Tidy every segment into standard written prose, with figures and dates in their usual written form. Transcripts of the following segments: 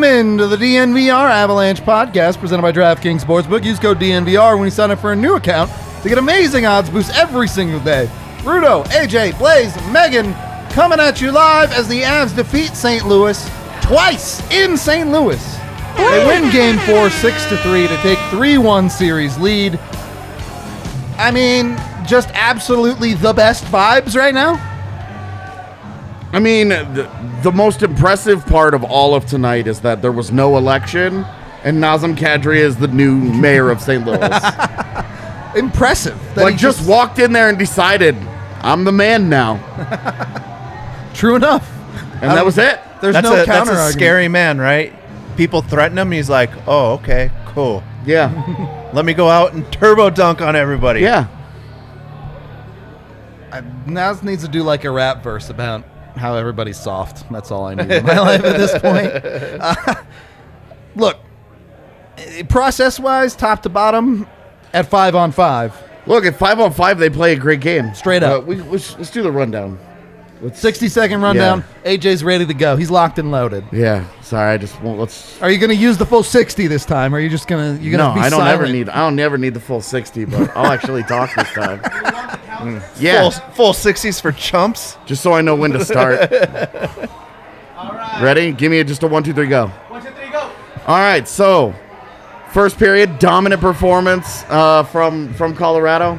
Welcome into the DNVR Avalanche podcast presented by DraftKings Sportsbook. Use code DNVR when you sign up for a new account to get amazing odds boosts every single day. Rudo, AJ, Blais, Meghan coming at you live as the Avs defeat St. Louis twice in St. Louis. They win Game 4 6-3 to take 3-1 series lead. I mean, just absolutely the best vibes right now. I mean, the most impressive part of all of tonight is that there was no election, and Nazem Kadri is the new mayor of St. Louis. Impressive. Like, just walked in there and decided, I'm the man now. True enough. And that was it. There's no counter That's a scary man, right? People threaten him, and he's like, oh, okay, cool. Yeah. Let me go out and turbo dunk on everybody. Yeah. Naz needs to do like a rap verse about how everybody's soft. That's all I need in my life at this point. Look, process-wise, top to bottom, at 5-on-5. Look, at 5-on-5, they play a great game. Straight up. Let's do the rundown. 60-second rundown. Yeah. AJ's ready to go. He's locked and loaded. Yeah. Sorry, I just won't. Let's. Are you going to use the full 60 this time, or are you just going to? You're No, gonna be I don't silent? I don't never need the full 60, but I'll actually talk this time. Yeah. Full 60s for chumps. Just so I know when to start. All right. Ready? Give me just a 1, 2, 3, go. 1, 2, 3, go. All right. So, first period, dominant performance from Colorado,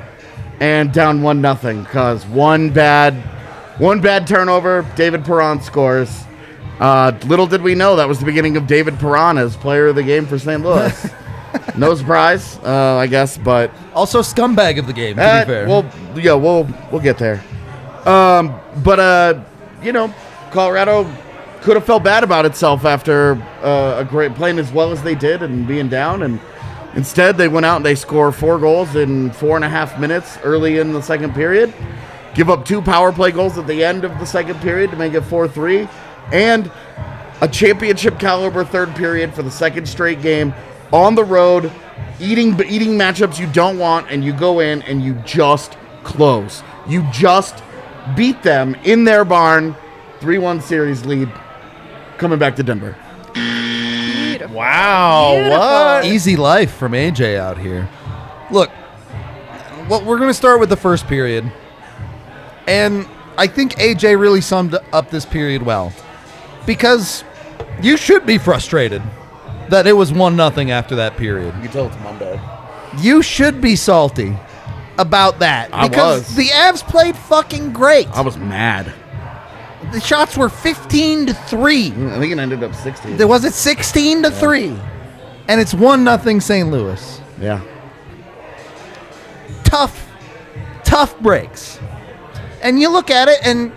and down 1-0 because one bad turnover. David Perron scores. Little did we know that was the beginning of David Perron as player of the game for St. Louis. No surprise, I guess, but Also, scumbag of the game, to be fair. we'll get there. Colorado could have felt bad about itself after a great playing as well as they did and being down, and instead they went out and they score 4 goals in 4.5 minutes early in the second period. Give up 2 power play goals at the end of the second period to make it 4-3, and a championship caliber third period for the second straight game on the road, eating matchups you don't want, and you go in and you just close. You just beat them in their barn, 3-1 series lead, coming back to Denver. Wow, what? Easy life from AJ out here. Look, we're going to start with the first period. And I think AJ really summed up this period well. Because you should be frustrated that it was 1-0 after that period. You can tell it's Monday. You should be salty about that. I because was. the Avs played fucking great. I was mad. The shots were 15-3. I think it ended up 16. Was it 16-3? And it's 1-0 St. Louis. Yeah. Tough breaks. And you look at it, and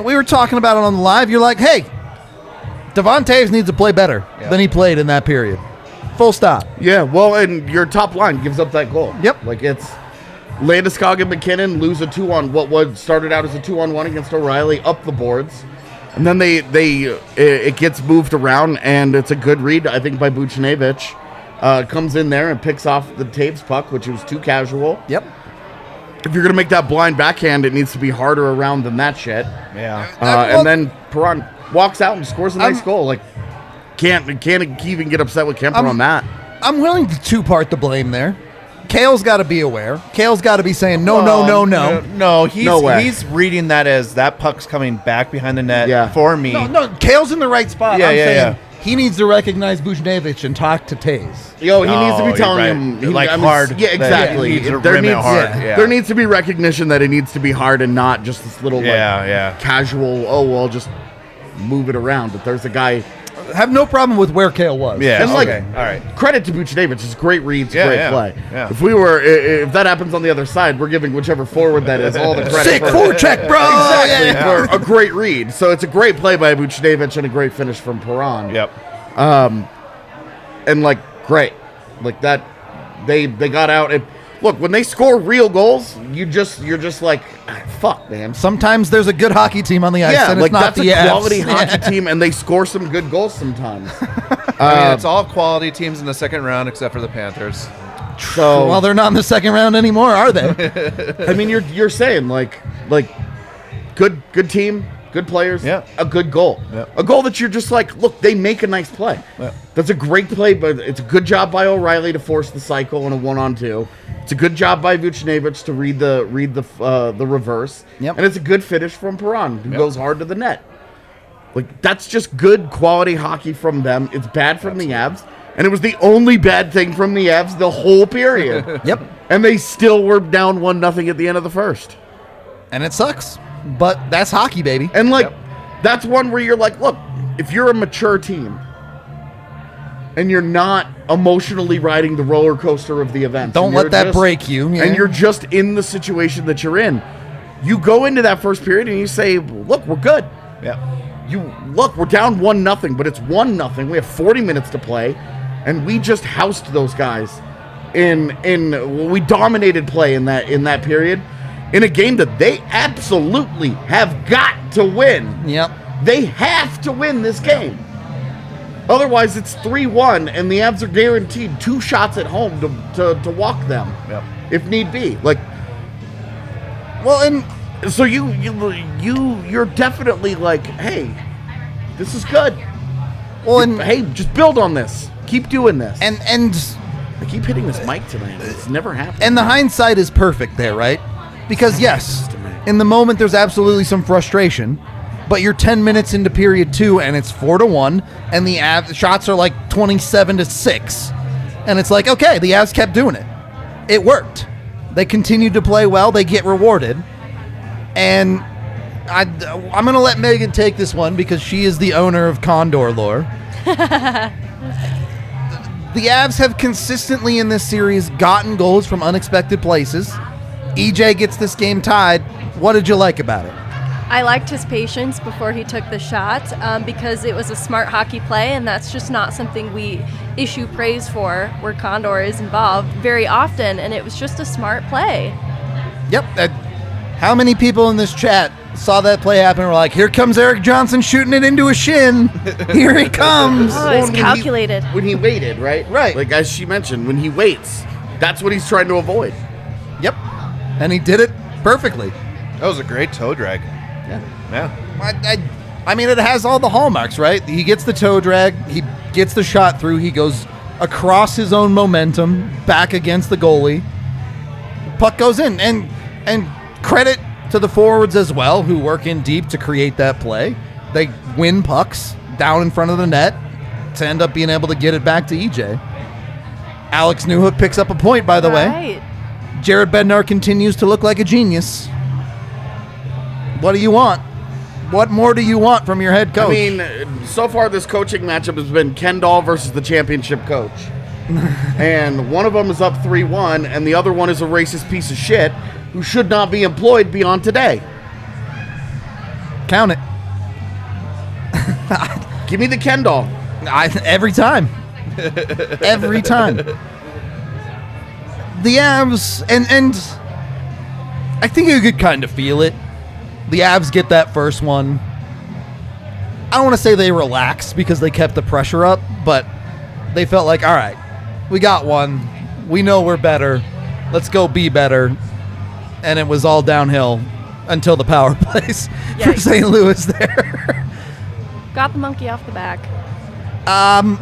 we were talking about it on the live. You're like, hey, Devon Toews needs to play better than he played in that period. Full stop. Yeah, well, and your top line gives up that goal. Yep. Like, it's Landeskog and McKinnon lose a 2-on what started out as a 2-on-1 against O'Reilly up the boards. And then it gets moved around, and it's a good read, I think, by Buchnevich. Comes in there and picks off the Toews puck, which was too casual. Yep. If you're going to make that blind backhand, it needs to be harder around than that shit. Yeah. And then Perron walks out and scores a nice goal. Like, can't even get upset with Kuemper on that. I'm willing to two-part the blame there. Kale's got to be aware. Kale's got to be saying, no. No, he's No way. he's reading that as that puck's coming back behind the net Yeah. for me. No, Kale's in the right spot. Yeah, I'm yeah, saying yeah. he needs to recognize Buchnevich and talk to Toews. Yo, he needs to Oh, be telling you're him right. Hard. Yeah, exactly. He needs to rim it hard. Yeah. There needs to be recognition that it needs to be hard and not just this little casual. Oh, well, just move it around. But there's a guy. Have no problem with where Kale was. Yeah. And Okay. All right. Credit to Buchnevich. It's great reads, Yeah, great yeah, play. yeah. If that happens on the other side, we're giving whichever forward that is all the credit. Sick for forecheck, bro. Exactly. Yeah. For a great read. So it's a great play by Buchnevich and a great finish from Perron. Yep. And great, that they got out. Look, when they score real goals, you're just like, fuck, man. Sometimes there's a good hockey team on the ice, and it's not that's the a Avs. quality hockey team, and they score some good goals sometimes. I mean, it's all quality teams in the second round except for the Panthers. So, Well, they're not in the second round anymore, are they? I mean, you're saying like good team, good players, Yeah. a good goal. Yeah. A goal that you're just like, look, they make a nice play. Yeah. That's a great play, but it's a good job by O'Reilly to force the cycle in a 1-on-2. It's a good job by Vucinovic to read the reverse. Yep. And it's a good finish from Perron, who goes hard to the net. Like, that's just good quality hockey from them. It's bad from the Avs, and it was the only bad thing from the Avs the whole period. Yep. And they still were down 1-0 at the end of the first. And it sucks. But that's hockey, baby. And, like, that's one where you're like, look, if you're a mature team and you're not emotionally riding the roller coaster of the event, Don't let that break you. Yeah. And you're just in the situation that you're in, you go into that first period and you say, look, we're good. Yeah. Look, we're down 1-0, but it's 1-0. We have 40 minutes to play, and we just housed those guys we dominated play in that period in a game that they absolutely have got to win. Yep. They have to win this game. Otherwise, it's 3-1, and the Avs are guaranteed 2 shots at home to walk them, if need be. Like, Well, and so you're definitely like, hey, this is good. well, and Hey, just build on this. Keep doing this. and I keep hitting this mic tonight. It's never happened. and the hindsight is perfect there, right? Because yes, in the moment there's absolutely some frustration, but you're 10 minutes into period 2 and it's 4-1, and the Avs shots are like 27-6, and it's like, okay, the Avs kept doing it. It worked. They continued to play well. They get rewarded, and I'm going to let Meghan take this one because she is the owner of Condor lore. The Avs have consistently in this series gotten goals from unexpected places. EJ gets this game tied. What did you like about it? I liked his patience before he took the shot because it was a smart hockey play, and that's just not something we issue praise for where Condor is involved very often, and it was just a smart play. Yep. How many people in this chat saw that play happen and were like, here comes Erik Johnson shooting it into a shin. Here he comes. Oh, it's calculated. When he waited, right? Right. Like, as she mentioned, when he waits, that's what he's trying to avoid. Yep. And he did it perfectly. That was a great toe drag. Yeah. I mean, it has all the hallmarks, right? He gets the toe drag. He gets the shot through. He goes across his own momentum, back against the goalie. Puck goes in. And credit to the forwards as well, who work in deep to create that play. They win pucks down in front of the net to end up being able to get it back to EJ. Alex Newhook picks up a point, by the way. Right. Jared Bednar continues to look like a genius. What do you want? What more do you want from your head coach? I mean, so far this coaching matchup has been Kendall versus the championship coach. And one of them is up 3-1, and the other one is a racist piece of shit who should not be employed beyond today. Count it. Give me the Kendall. Every time. Every time. The Avs, and I think you could kind of feel it. The Avs get that first one. I don't want to say they relaxed because they kept the pressure up, but they felt like, all right, we got one. We know we're better. Let's go be better. And it was all downhill until the power plays for Yikes. St. Louis there. Got the monkey off the back. I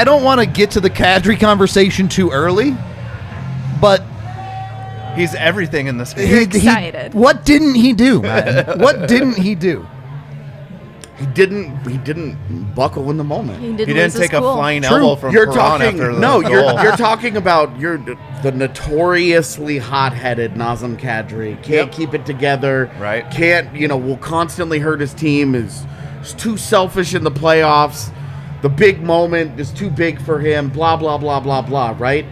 don't want to get to the Kadri conversation too early, but He's everything in this game. You're excited. What didn't he do, man? What didn't he do? He didn't buckle in the moment. He He didn't, didn't lose his take a cool. flying True. elbow from You're Perron talking after the no. goal. You're talking about the notoriously hot-headed Nazem Kadri. Can't keep it together. Right. Can't will constantly hurt his team. Is too selfish in the playoffs. The big moment is too big for him. Blah blah blah blah blah. Right.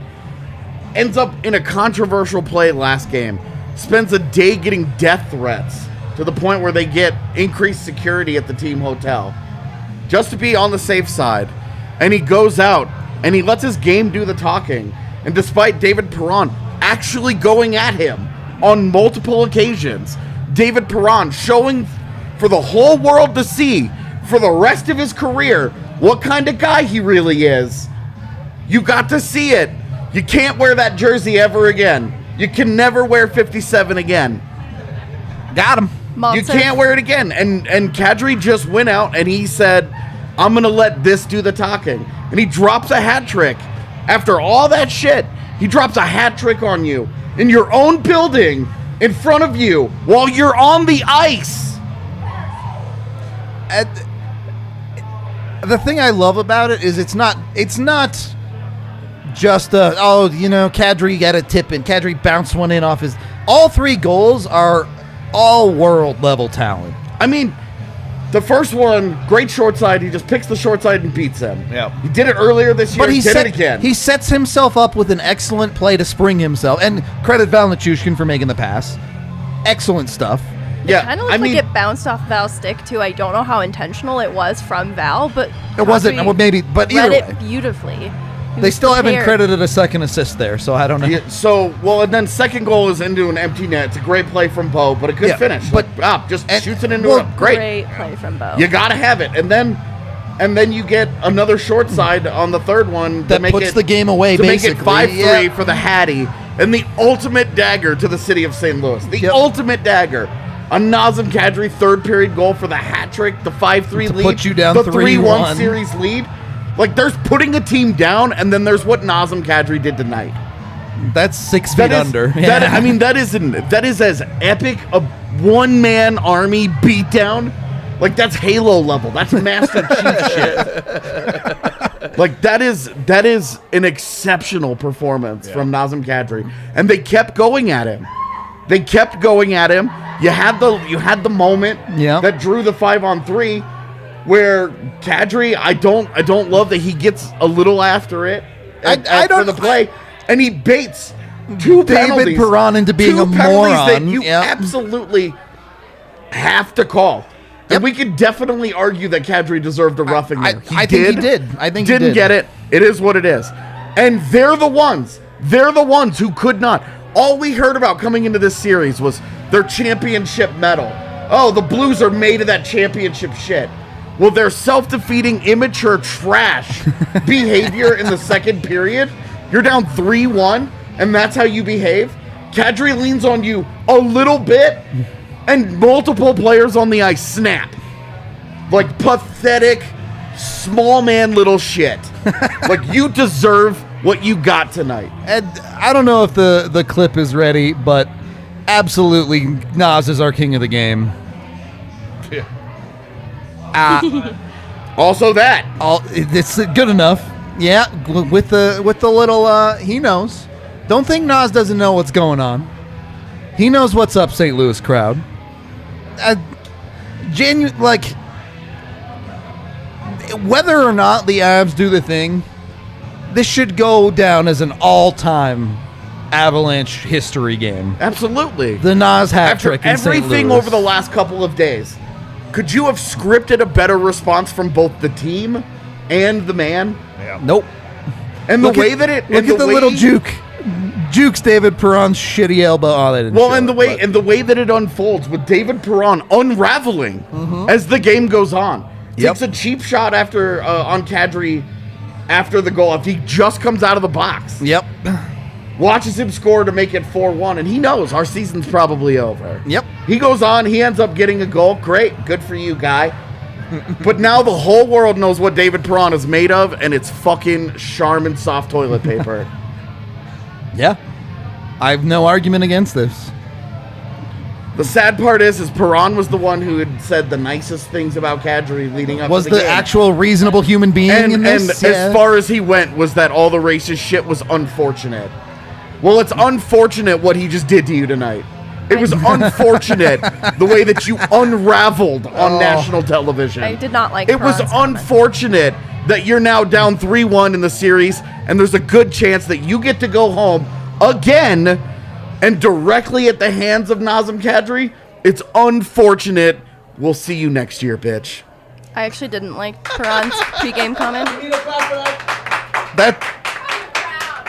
Ends up in a controversial play last game. Spends a day getting death threats to the point where they get increased security at the team hotel just to be on the safe side. And he goes out and he lets his game do the talking. And despite David Perron actually going at him on multiple occasions, David Perron showing for the whole world to see for the rest of his career what kind of guy he really is. You got to see it. You can't wear that jersey ever again. You can never wear 57 again. Got him. You can't wear it again. And Kadri just went out and he said, I'm going to let this do the talking. And he drops a hat trick. After all that shit, he drops a hat trick on you in your own building in front of you while you're on the ice. The thing I love about it is it's not just Kadri got a tip and Kadri bounced one in off his. All 3 goals are all world level talent. I mean, the first one, great short side. He just picks the short side and beats him. Yeah. He did it earlier this year. But he did it again. He sets himself up with an excellent play to spring himself. And credit Val Nichushkin for making the pass. Excellent stuff. Yeah, Kind of looked like it bounced off Val's stick too. I don't know how intentional it was from Val, but It wasn't. Kadri Well, maybe, but either read way. it beautifully. He They was still haven't prepared. credited a second assist there, so I don't know. Yeah, and then second goal is into an empty net. It's a great play from Bo, but a good Yeah, finish. but- Just and- shoots it into well, it. Great. Great play from Bo. You got to have it. And then you get another short side on the third one That puts the game away, to basically. make it 5-3 Yeah. for the Hattie and the ultimate dagger to the city of St. Louis. The Yep. ultimate dagger. A Nazem Kadri third period goal for the hat trick, the 5-3 To lead, put you down the 3-1. 3-1 series lead. Like, there's putting a team down, and then there's what Nazem Kadri did tonight. That's 6 feet under. That is as epic a one-man army beatdown. Like, that's Halo level. That's Master Chief shit. Like, that is an exceptional performance from Nazem Kadri. And they kept going at him. You had the moment that drew the 5-on-3 where Kadri, I don't love that he gets a little after it for the play, and he baits two penalties. David Perron into being a penalties that moron. you absolutely have to call. And we could definitely argue that Kadri deserved a roughing there. I think he did. I think he didn't did. get it. It is what it is. And they're the ones who could not. All we heard about coming into this series was their championship medal. Oh, the Blues are made of that championship shit. Well, their self-defeating, immature trash behavior in the second period. You're down 3-1, and that's how you behave. Kadri leans on you a little bit, and multiple players on the ice snap. Like pathetic, small man little shit. Like, you deserve what you got tonight. And I don't know if the clip is ready, but absolutely Nas is our king of the game. Also that. It's good enough. Yeah, with the little he knows. Don't think Nas doesn't know what's going on. He knows what's up, St. Louis crowd. Whether or not the Avs do the thing, this should go down as an all-time Avalanche history game. Absolutely. The Nas hat After trick in St. everything Louis. over the last couple of days, could you have scripted a better response from both the team and the man? Nope. And Look the way at, that it look at the little juke. Jukes David Perron's shitty elbow. Oh, they didn't well, show and the it, way but- and the way that it unfolds with David Perron unraveling as the game goes on. Yep. Takes a cheap shot after on Kadri after the goal. If he just comes out of the box, Yep. watches him score to make it 4-1, and he knows our season's probably over. Yep. He goes on. He ends up getting a goal. Great, good for you, guy. But now the whole world knows what David Perron is made of, and it's fucking Charmin soft toilet paper. Yeah. I have no argument against this. The sad part is Perron was the one who had said the nicest things about Kadri leading up Was to the the game. actual reasonable human being in this? And as far as he went was that all the racist shit was unfortunate. Well, it's unfortunate what he just did to you tonight. It was unfortunate the way that you unraveled on national television. I did not like it. Was Perron's comment. unfortunate that you're now down 3-1 in the series, and there's a good chance that you get to go home again and directly at the hands of Nazem Kadri. It's unfortunate. We'll see you next year, bitch. I actually didn't like Perron's pregame comment.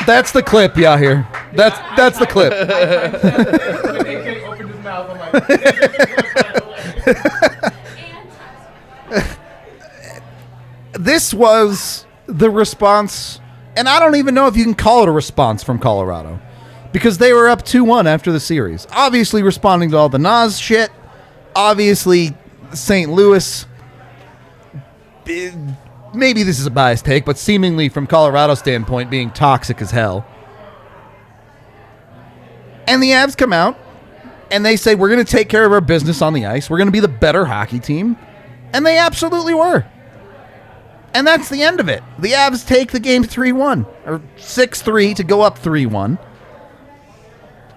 That's the clip, Yahir. That's the clip. AK opened his mouth. I'm like, This was the response, and I don't even know if you can call it a response from Colorado, because they were up 2-1 after the series. Obviously responding to all the Nas shit. Obviously, St. Louis, maybe this is a biased take, but seemingly from Colorado's standpoint, being toxic as hell. And the Avs come out, and they say, we're going to take care of our business on the ice. We're going to be the better hockey team. And they absolutely were. And that's the end of it. The Avs take the game 3-1, or 6-3 to go up 3-1.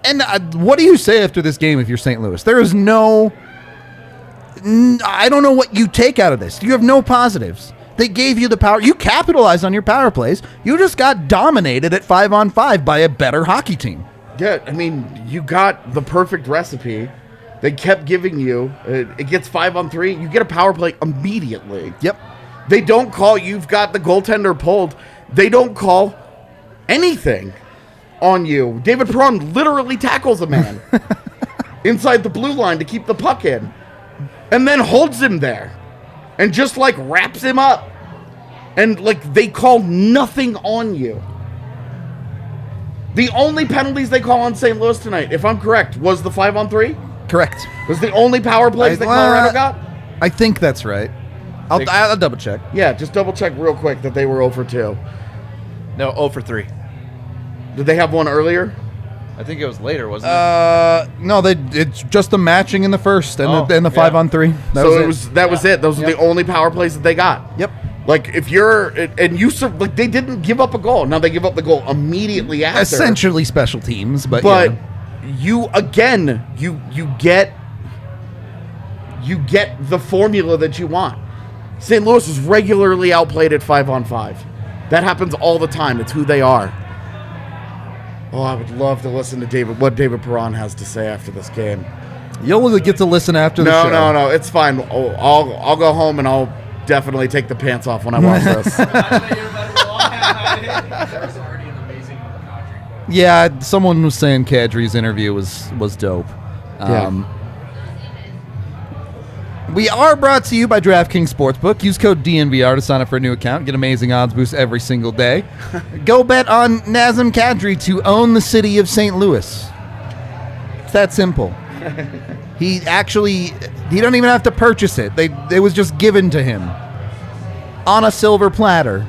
And what do you say after this game if you're St. Louis? There is no... I don't know what you take out of this. You have no positives. They gave you the power. You capitalized on your power plays. You just got dominated at 5-on-5 by a better hockey team. Yeah, I mean, you got the perfect recipe. They kept giving you. It gets 5-on-3. You get a power play immediately. Yep. They don't call. You've got the goaltender pulled. They don't call anything on you. David Perron literally tackles a man inside the blue line to keep the puck in, and then holds him there, and just like wraps him up, and like they call nothing on you. The only penalties they call on St. Louis tonight, if I'm correct, was the 5-on-3. Correct. Was the only power plays that Colorado got? I think that's right. I'll double check. Yeah, just double check real quick that they were 0 for 2. No, 0 for 3. Did they have one earlier? I think it was later, wasn't it? No, it's just the matching in the first and the yeah. 5-on-3. That was it. Those were the only power plays that they got. Yep. Like if you're and you like they didn't give up a goal. Now they give up the goal immediately after. Essentially special teams, but But yeah. you get the formula that you want. St. Louis is regularly outplayed at 5-on-5. That happens all the time. It's who they are. Oh, I would love to listen to what David Perron has to say after this game. You'll get to listen after the show. No, it's fine. I'll go home and I'll definitely take the pants off when I watch this. There's already an amazing Kadri quote. Yeah, someone was saying Kadri's interview was dope. We are brought to you by DraftKings Sportsbook. Use code DNVR to sign up for a new account. Get amazing odds boosts every single day. Go bet on Nazem Kadri to own the city of St. Louis. It's that simple. He don't even have to purchase it. It was just given to him on a silver platter.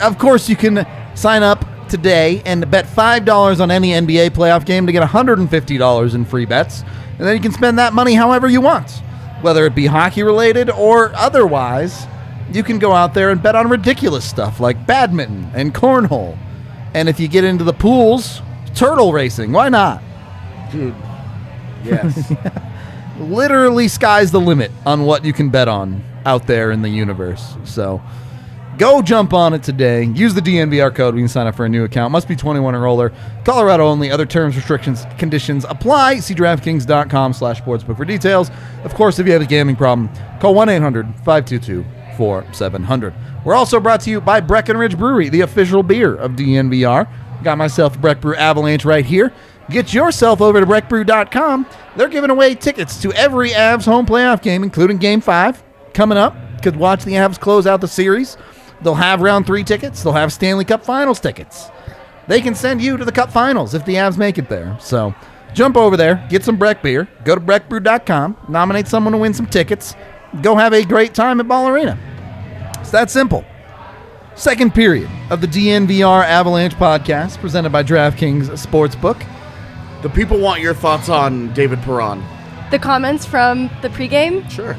Of course, you can sign up today and bet $5 on any NBA playoff game to get $150 in free bets. And then you can spend that money however you want. Whether it be hockey related or otherwise, you can go out there and bet on ridiculous stuff like badminton and cornhole. And if you get into the pools, turtle racing, why not? Dude. Yes. Literally sky's the limit on what you can bet on out there in the universe. So go jump on it today. Use the DNVR code when you sign up for a new account. Must be 21 or older. Colorado only. Other terms, restrictions, conditions apply. See DraftKings.com/sportsbook for details. Of course, if you have a gambling problem, call 1-800-522-4700. We're also brought to you by Breckenridge Brewery, the official beer of DNVR. Got myself a Breck Brew Avalanche right here. Get yourself over to breckbrew.com. They're giving away tickets to every Avs home playoff game, including Game 5 coming up. Could watch the Avs close out the series. They'll have round 3 tickets. They'll have Stanley Cup Finals tickets. They can send you to the Cup Finals if the Avs make it there. So jump over there, get some Breck beer, go to breckbrew.com, nominate someone to win some tickets, go have a great time at Ball Arena. It's that simple. Second period of the DNVR Avalanche podcast presented by DraftKings Sportsbook. The people want your thoughts on David Perron. The comments from the pregame, Sure.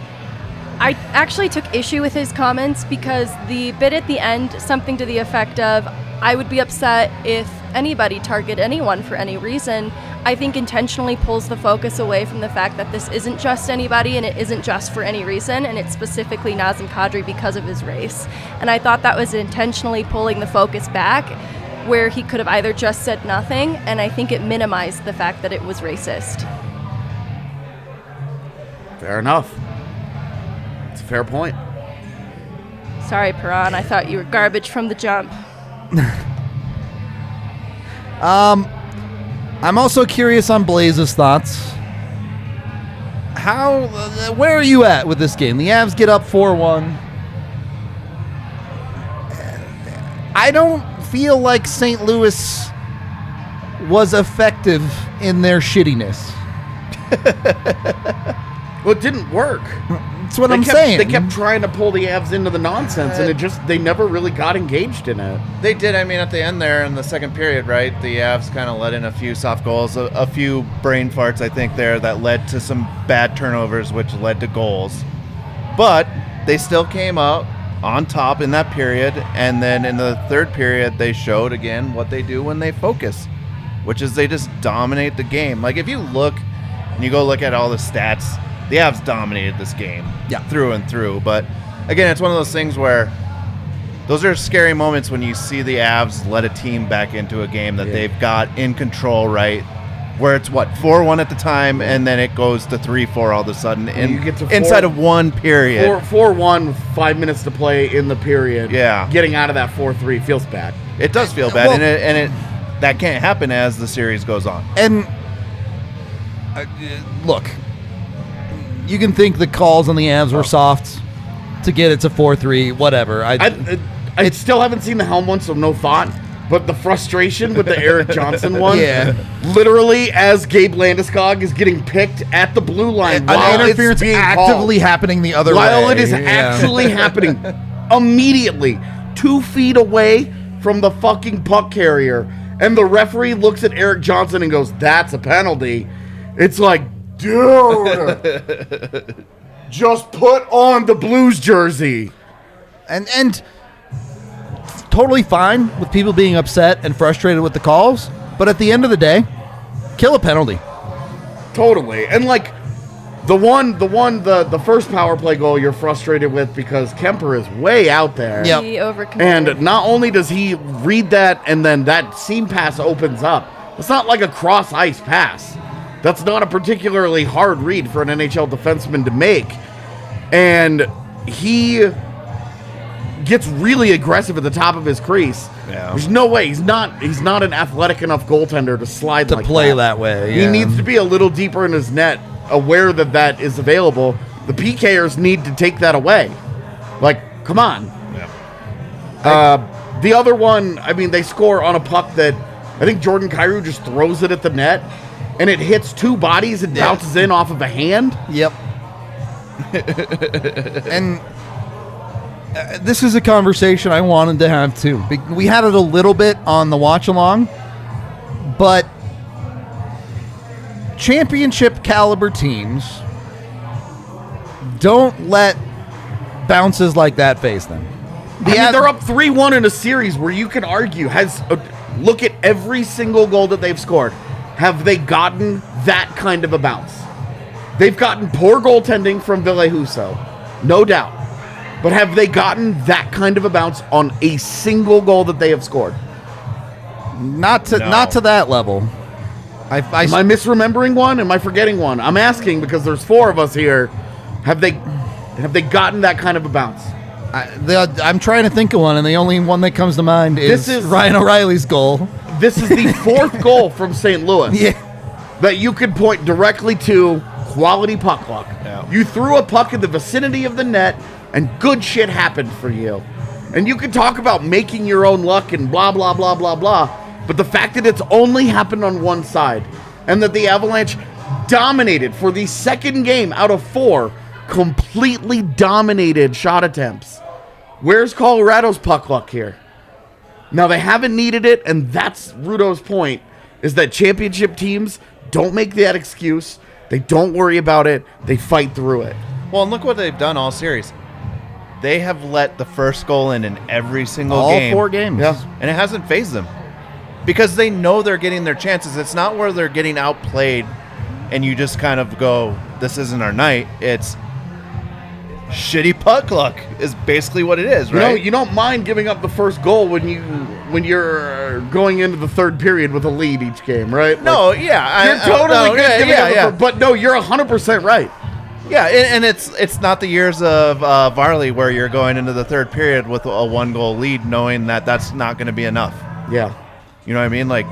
I actually took issue with his comments because the bit at the end, something to the effect of, I would be upset if anybody target anyone for any reason, I think intentionally pulls the focus away from the fact that this isn't just anybody and it isn't just for any reason, and it's specifically Nazem Kadri because of his race. And I thought that was intentionally pulling the focus back, where he could have either just said nothing, and I think it minimized the fact that it was racist. Fair enough. It's a fair point. Sorry, Perron, I thought you were garbage from the jump. I'm also curious on Blais's thoughts. Where are you at with this game? The Avs get up 4-1. I don't feel like St. Louis was effective in their shittiness. Well, it didn't work. That's what I'm saying. They kept trying to pull the Avs into the nonsense, and they never really got engaged in it. They did. I mean, at the end there in the second period, right, the Avs kind of let in a few soft goals, a few brain farts, I think, there that led to some bad turnovers, which led to goals. But they still came out on top in that period, and then in the third period, they showed again what they do when they focus, which is they just dominate the game. Like, if you look and you go look at all the stats, the Avs dominated this game through and through. But again, it's one of those things where those are scary moments when you see the Avs let a team back into a game that they've got in control, right? Where it's 4-1 at the time, and then it goes to 3-4 all of a sudden inside of one period. 4-1 with 5 minutes to play in the period. Yeah, getting out of that 4-3 feels bad. It does feel bad, and that can't happen as the series goes on. And look, you can think the calls on the Avs were soft to get it to 4-3, whatever. I still haven't seen the helm one, so no thought. But the frustration with the Erik Johnson one, literally as Gabe Landeskog is getting picked at the blue line, while interference it's being actively happening the other way. While it is actually happening immediately, 2 feet away from the fucking puck carrier, and the referee looks at Erik Johnson and goes, "That's a penalty." It's like, dude, just put on the Blues jersey. And totally fine with people being upset and frustrated with the calls, but at the end of the day, kill a penalty. Totally. And like the first power play goal you're frustrated with because Kuemper is way out there. Yep. He overcommitted. And not only does he read that and then that seam pass opens up, it's not like a cross ice pass. That's not a particularly hard read for an NHL defenseman to make. And he gets really aggressive at the top of his crease. Yeah. There's no way. He's not an athletic enough goaltender to slide to play that way. He needs to be a little deeper in his net, aware that is available. The PKers need to take that away. Like, come on. Yeah. The other one, I mean, they score on a puck that I think Jordan Kyrou just throws it at the net, and it hits 2 bodies and bounces in off of a hand. Yep. And this is a conversation I wanted to have too. We had it a little bit on the watch along, but championship caliber teams don't let bounces like that phase them. They're up 3-1 in a series where you can argue, look at every single goal that they've scored. Have they gotten that kind of a bounce? They've gotten poor goaltending from Ville Husso, no doubt. But have they gotten that kind of a bounce on a single goal that they have scored? Not to that level. Am I misremembering one? Am I forgetting one? I'm asking because there's 4 of us here. Have they gotten that kind of a bounce? I'm trying to think of one, and the only one that comes to mind is Ryan O'Reilly's goal. This is the 4th goal from St. Louis that you could point directly to quality puck luck. Yeah. You threw a puck in the vicinity of the net, and good shit happened for you. And you can talk about making your own luck and blah, blah, blah, blah, blah. But the fact that it's only happened on one side and that the Avalanche dominated for the second game out of 4, completely dominated shot attempts. Where's Colorado's puck luck here? Now, they haven't needed it, and that's Rudo's point, is that championship teams don't make that excuse. They don't worry about it. They fight through it. Well, and look what they've done all series. They have let the first goal in every single game. All 4 games. Yeah. And it hasn't fazed them. Because they know they're getting their chances. It's not where they're getting outplayed and you just kind of go, this isn't our night. It's shitty puck luck is basically what it is, right? You don't mind giving up the first goal when you're going into the third period with a lead each game, right? No, You're totally good giving up but no, you're 100% right. Yeah, and it's not the years of Varley where you're going into the third period with a 1-goal lead knowing that that's not going to be enough. Yeah. You know what I mean? Like,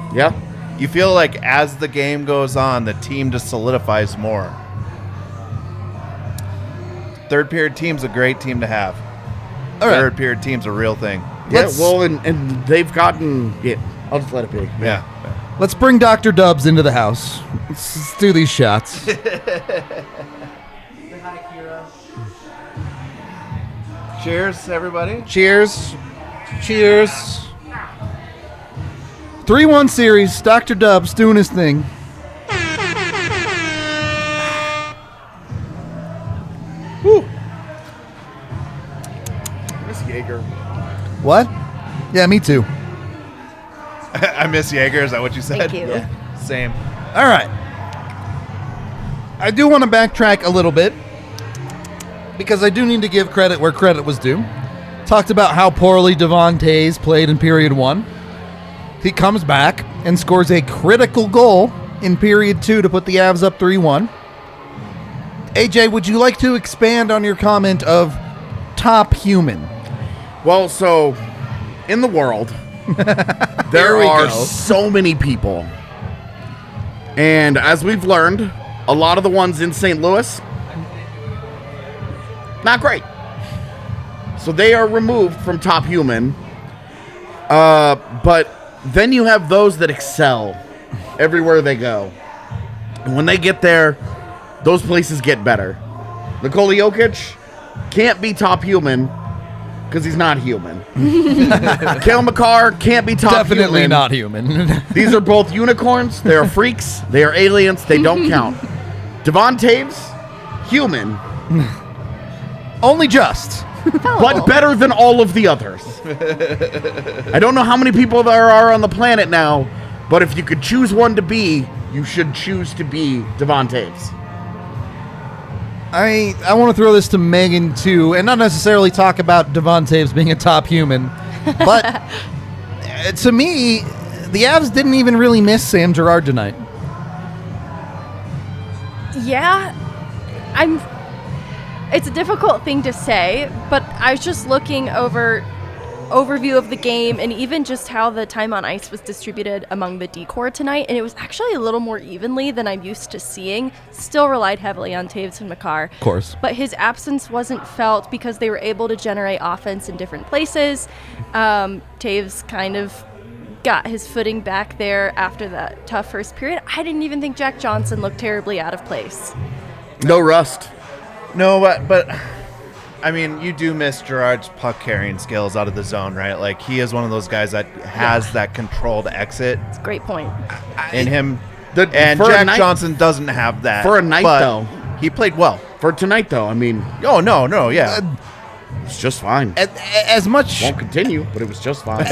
you feel like as the game goes on, the team just solidifies more. Third period team's a great team to have. All right. Third period team's a real thing. Yeah, well, and they've gotten... Yeah, I'll just let it be. Yeah. Let's bring Dr. Dubs into the house. Let's do these shots. Cheers, everybody. Cheers. Cheers. 3-1 series. Dr. Dubs doing his thing. Woo. Miss Jaeger. What? Yeah, me too. I miss Jaeger. Is that what you said? Thank you. Yeah. Same. All right. I do want to backtrack a little bit because I do need to give credit where credit was due. Talked about how poorly Devon Toews played in period 1. He comes back and scores a critical goal in period 2 to put the Avs up 3-1. AJ, would you like to expand on your comment of top human? Well, so in the world, there we are go. so many people. And as we've learned, a lot of the ones in St. Louis, not great. So they are removed from top human. But then you have those that excel everywhere they go. And when they get there, those places get better. Nikola Jokic can't be top human because he's not human. Cale Makar can't be top Definitely human. not human. These are both unicorns. They are freaks. They are aliens. They don't count. Devon Toews, human, Only just. but better than all of the others. I don't know how many people there are on the planet now, but if you could choose one to be, you should choose to be Devon Toews. I want to throw this to Meghan too, and not necessarily talk about Devon Toews being a top human, but to me, the Avs didn't even really miss Sam Girard tonight. Yeah, it's a difficult thing to say, but I was just looking overview of the game and even just how the time on ice was distributed among the decor tonight, and it was actually a little more evenly than I'm used to seeing. Still relied heavily on Toews and Makar. Of course. But his absence wasn't felt because they were able to generate offense in different places. Toews kind of got his footing back there after that tough first period. I didn't even think Jack Johnson looked terribly out of place. No rust. No, but I mean, you do miss Girard's puck carrying skills out of the zone, right? Like, he is one of those guys that has that controlled exit It's a great point. in him. The- And for a Jack night- Johnson doesn't have that. For a night, but though. he played well. For tonight, though, I mean, Oh, no, yeah. it's just fine. As much Won't continue, but it was just fine.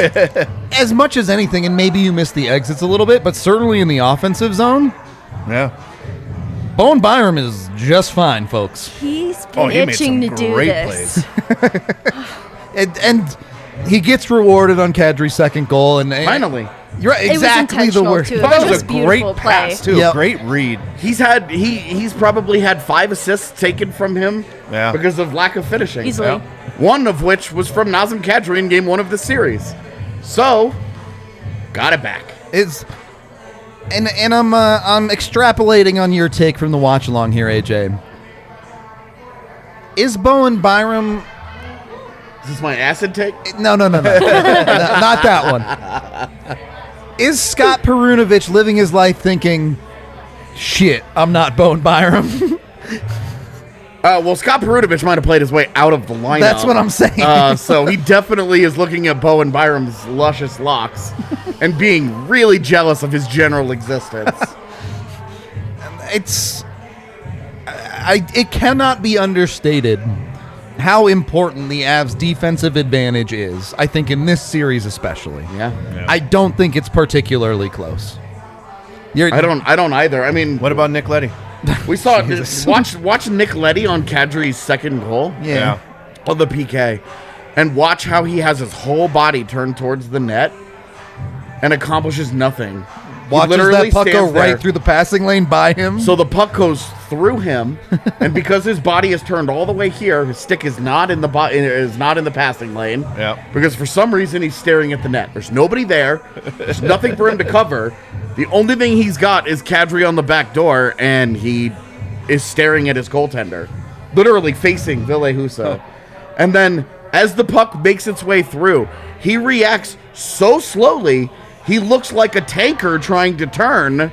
as much as anything, and maybe you missed the exits a little bit, but certainly in the offensive zone, Yeah. Bowen Byram is just fine, folks. He's Oh, he made itching some to do great this. plays. And he gets rewarded on Kadri's second goal, and Finally. you're right, It was exactly the intentional, word. too. That was Just a great beautiful play. pass, too. Yep. Great read. He's probably had 5 assists taken from him Yeah. because of lack of finishing. Easily. Yeah. One of which was from Nazem Kadri in game 1 of the series. So, got it back. And I'm extrapolating on your take from the watch along here, AJ. Is Bowen Byram? Is this my acid take? No, not that one. Is Scott Perunovich living his life thinking, "Shit, I'm not Bowen Byram"? Well, Scott Perunovich might have played his way out of the lineup. That's what I'm saying. So he definitely is looking at Bowen Byram's luscious locks and being really jealous of his general existence. It cannot be understated how important the Avs' defensive advantage is. I think in this series especially. Yeah. I don't think it's particularly close. I don't either. I mean, What about Nick Leddy? we saw Jesus. watch Nick Leddy on Kadri's second goal. Yeah. On the PK, and watch how he has his whole body turned towards the net and accomplishes nothing. He Watches literally that puck go stands there. right through the passing lane by him. So the puck goes through him, and because his body is turned all the way here, his stick is not in the passing lane. Yeah. Because for some reason he's staring at the net. There's nobody there. There's nothing for him to cover. The only thing he's got is Kadri on the back door, and he is staring at his goaltender, literally facing Ville Husso. And then as the puck makes its way through, he reacts so slowly, he looks like a tanker trying to turn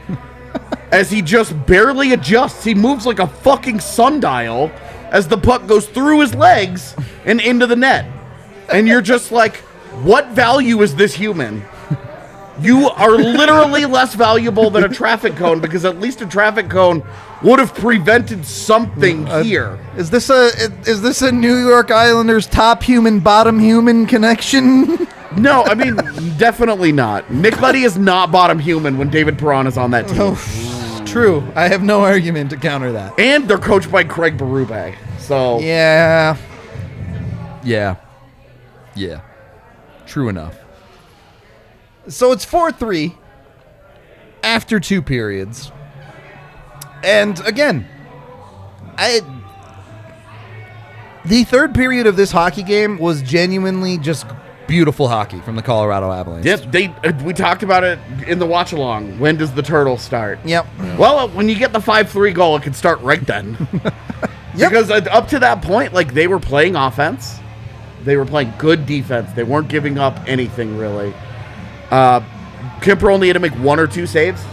as he just barely adjusts. He moves like a fucking sundial as the puck goes through his legs and into the net. And you're just like, what value is this human? You are literally less valuable than a traffic cone, because at least a traffic cone would have prevented something here. Is this a New York Islanders top human, bottom human connection? No, I mean, definitely not. Nick Leddy is not bottom human when David Perron is on that team. Oh, true. I have no argument to counter that. And they're coached by Craig Berube. So Yeah. True enough. So it's 4-3 after 2 periods. And again, the third period of this hockey game was genuinely just beautiful hockey from the Colorado Avalanche. Yep, we talked about it in the watch along. When does the turtle start? Yep. Well, when you get the 5-3 goal, it can start right then. Yep. Because up to that point, like, they were playing offense. They were playing good defense. They weren't giving up anything, really. Kuemper only had to make 1 or 2 saves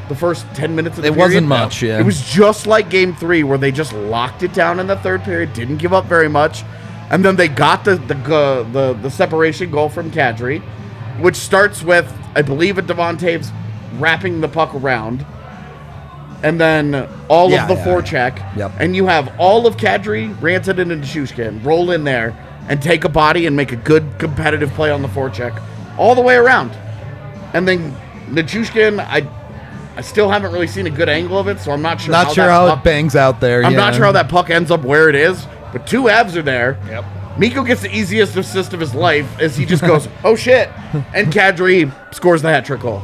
the first 10 minutes of the period. It wasn't much, yeah. It was just like Game 3, where they just locked it down in the third period, didn't give up very much, and then they got the separation goal from Kadri, which starts with, I believe, a Devon Toews wrapping the puck around, and then all of the forecheck, Yep. and you have all of Kadri, Rantanen, and Shushkin roll in there and take a body and make a good competitive play on the forecheck all the way around. And then Nichushkin, I still haven't really seen a good angle of it, so I'm not sure. Not sure how it bangs out there. I'm not sure how that puck ends up where it is, but 2 Avs are there. Yep. Mikko gets the easiest assist of his life as he just goes, oh shit, and Kadri scores the hat trick goal.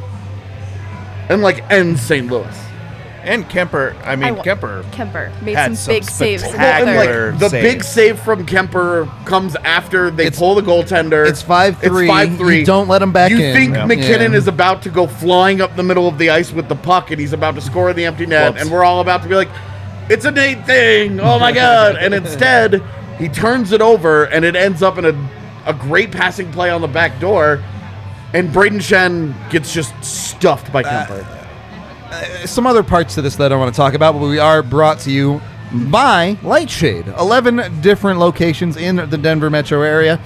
And ends St. Louis. And Kuemper, Kuemper made had some big saves in the spectacular third. The saves. big save from Kuemper comes after they pull the goaltender. It's 5-3. It's 5-3. You don't let him back You in. think Yeah. McKinnon Yeah. is about to go flying up the middle of the ice with the puck, and he's about to score in the empty net, Whoops. and we're all about to be like, it's a Nate thing, oh my god. And instead, he turns it over, and it ends up in a great passing play on the back door, and Braden Shen gets just stuffed by Kuemper. Some other parts to this that I want to talk about, but we are brought to you by Lightshade. 11 different locations in the Denver metro area.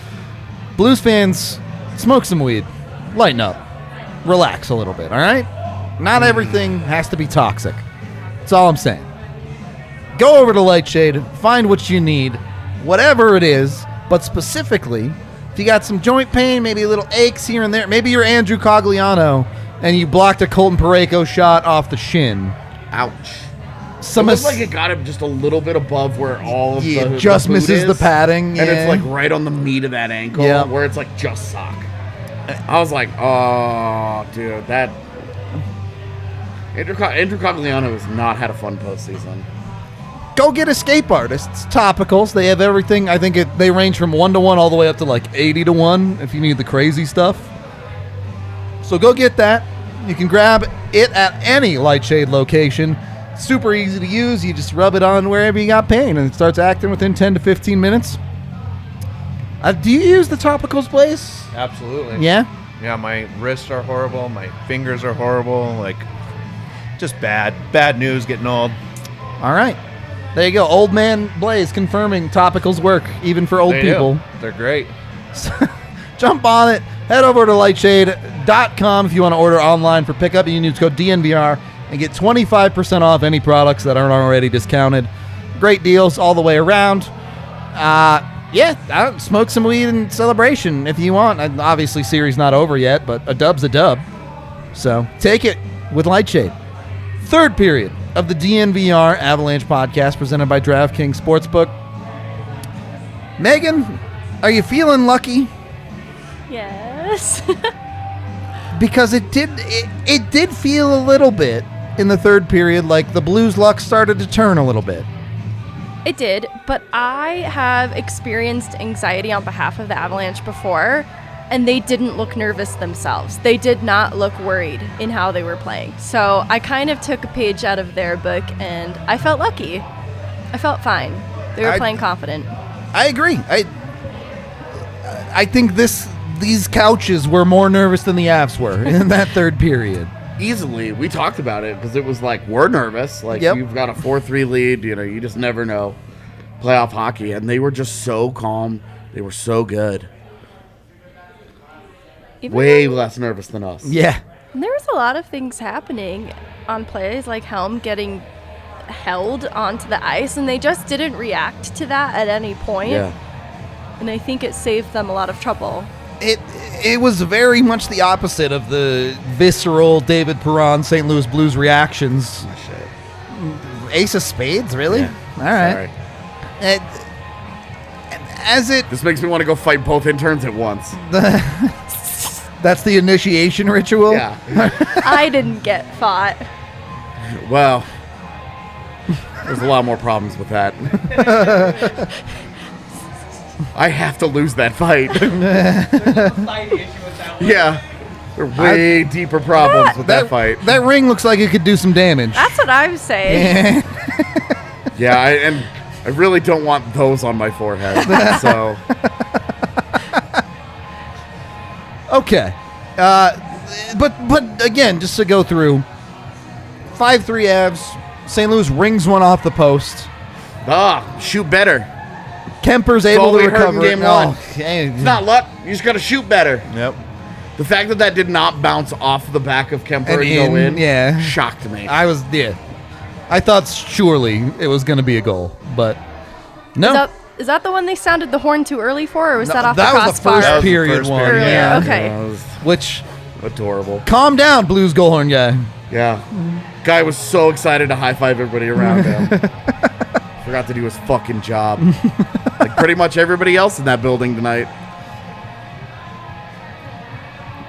Blues fans, smoke some weed. Lighten up. Relax a little bit, all right? Not everything has to be toxic. That's all I'm saying. Go over to Lightshade, find what you need, whatever it is, but specifically, if you got some joint pain, maybe a little aches here and there, maybe you're Andrew Cogliano, and you blocked a Colton Parayko shot off the shin. Ouch. Some It looks like it got him just a little bit above where all of the just boot misses is, the padding, and yeah. it's right on the meat of that ankle, Yeah. where it's just sock. I was like, oh, dude, that Andrew Cogliano has not had a fun postseason. Go get Escape Artists topicals. They have everything. I think they range from 1-to-1 all the way up to 80-to-1 if you need the crazy stuff. So go get that. You can grab it at any Lightshade location. Super easy to use. You just rub it on wherever you got pain, and it starts acting within 10 to 15 minutes. Do you use the topicals, Blais? Absolutely. Yeah? Yeah, my wrists are horrible. My fingers are horrible. Just bad. Bad news getting old. All right. There you go. Old man Blais confirming topicals work, even for old They people. do. They're great. Jump on it. Head over to lightshade.com if you want to order online for pickup. You can use code DNVR and get 25% off any products that aren't already discounted. Great deals all the way around. Smoke some weed in celebration if you want. Obviously, series not over yet, but a dub's a dub. So take it with Lightshade. Third period of the DNVR Avalanche podcast presented by DraftKings Sportsbook. Meghan, are you feeling lucky? Yes. Because it did feel a little bit in the third period like the Blues' luck started to turn a little bit. It did, but I have experienced anxiety on behalf of the Avalanche before, and they didn't look nervous themselves. They did not look worried in how they were playing. So I kind of took a page out of their book, and I felt lucky. I felt fine. They were playing confident. I agree. I think this these couches were more nervous than the Avs were in that third period. Easily. We talked about it because it was like, we're nervous. Like, Yep. you've got a 4-3 lead. You know, you just never know. Playoff hockey. And they were just so calm. They were so good. Even Way less nervous than us. Yeah. There was a lot of things happening on plays, like Helm getting held onto the ice, and they just didn't react to that at any point. Yeah. And I think it saved them a lot of trouble. It was very much the opposite of the visceral David Perron St. Louis Blues reactions. Oh, shit. Ace of Spades, really? Yeah. All right. Sorry. As it, This makes me want to go fight both interns at once. that's the initiation ritual. Yeah. I didn't get fought. Well, there's a lot more problems with that. I have to lose that fight. Side issue with that one. Yeah. There are way deeper problems with that fight. That ring looks like it could do some damage. That's what I was saying. Yeah, and I really don't want those on my forehead. So, Okay. But again, just to go through, 5-3 Avs, St. Louis rings one off the post. shoot better. Kemper's able all to we heard in recover. game one. Okay. It's not luck. You just got to shoot better. Yep. The fact that that did not bounce off the back of Kuemper and go in, yeah. shocked me. I thought surely it was going to be a goal, but no. Is that the one they sounded the horn too early for, or was that off that the was the crossbar? first That was the period first one. period. Earlier, Yeah. okay. That was Which, adorable. calm down, Blues goalhorn guy. Yeah. Guy was so excited to high five everybody around him. Forgot to do his fucking job. Like pretty much everybody else in that building tonight.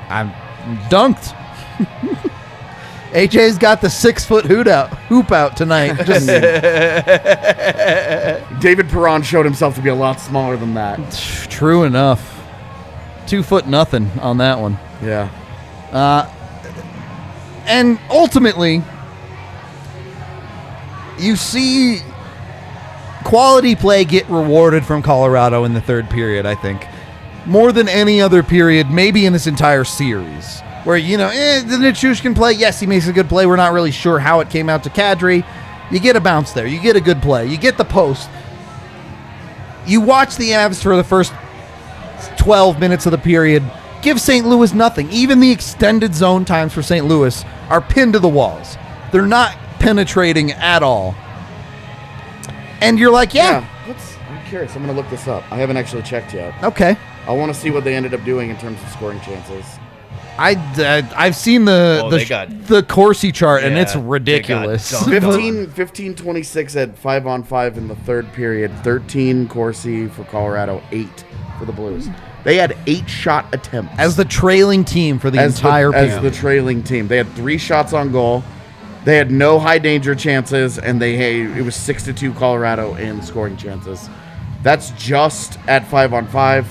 I'm dunked. AJ's got the 6-foot hoop out tonight. Just David Perron showed himself to be a lot smaller than that. true enough. 2 foot nothing on that one. Yeah. And ultimately, you see quality play get rewarded from Colorado in the third period, I think. More than any other period, maybe in this entire series. Where, the Nichushkin play, yes, he makes a good play. We're not really sure how it came out to Kadri. You get a bounce there. You get a good play. You get the post. You watch the Avs for the first 12 minutes of the period. Give St. Louis nothing. Even the extended zone times for St. Louis are pinned to the walls. They're not penetrating at all. And you're like, yeah. I'm curious. I'm going to look this up. I haven't actually checked yet. Okay. I want to see what they ended up doing in terms of scoring chances. I've seen the Corsi chart, and it's Yeah, they got ridiculous. dunked. 15-26 at 5-on-5 in the third period. 13 Corsi for Colorado, 8 for the Blues. They had 8 shot attempts. As the trailing team for the entire as period. the trailing team. They had 3 shots on goal. They had no high danger chances, and it was 6-2 Colorado in scoring chances. That's just at 5-on-5.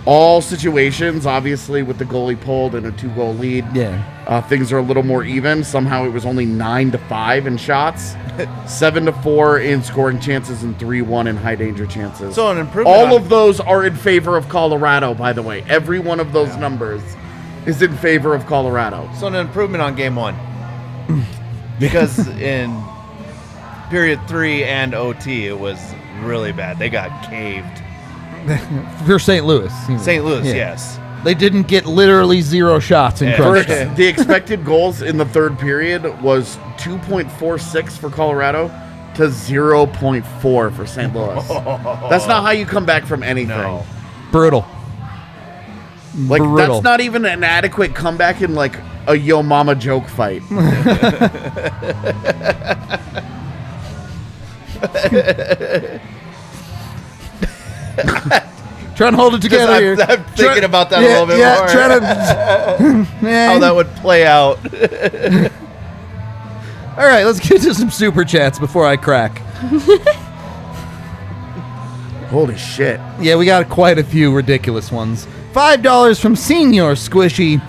All situations, obviously, with the goalie pulled and a 2-goal lead. Yeah. Things are a little more even. Somehow it was only 9-5 in shots, 7-4 in scoring chances, and 3-1 in high danger chances. So an improvement. All of those are in favor of Colorado, by the way. Every one of those numbers is in favor of Colorado. So an improvement on game one. Because in period 3 and OT, it was really bad. They got caved. For St. Louis. St. Louis, Yeah. yes. They didn't get literally 0 shots in Yeah. crunch For time. the expected goals in the third period was 2.46 for Colorado to 0.4 for St. Louis. That's not how you come back from anything. No. Brutal. Like, Brutal. that's not even an adequate comeback in, like, a Yo Mama joke fight. Trying to hold it together I'm, here. I'm thinking about that a little bit more. Trying to, How that would play out. All right, let's get to some super chats before I crack. Holy shit. Yeah, we got quite a few ridiculous ones. $5 from Senior Squishy.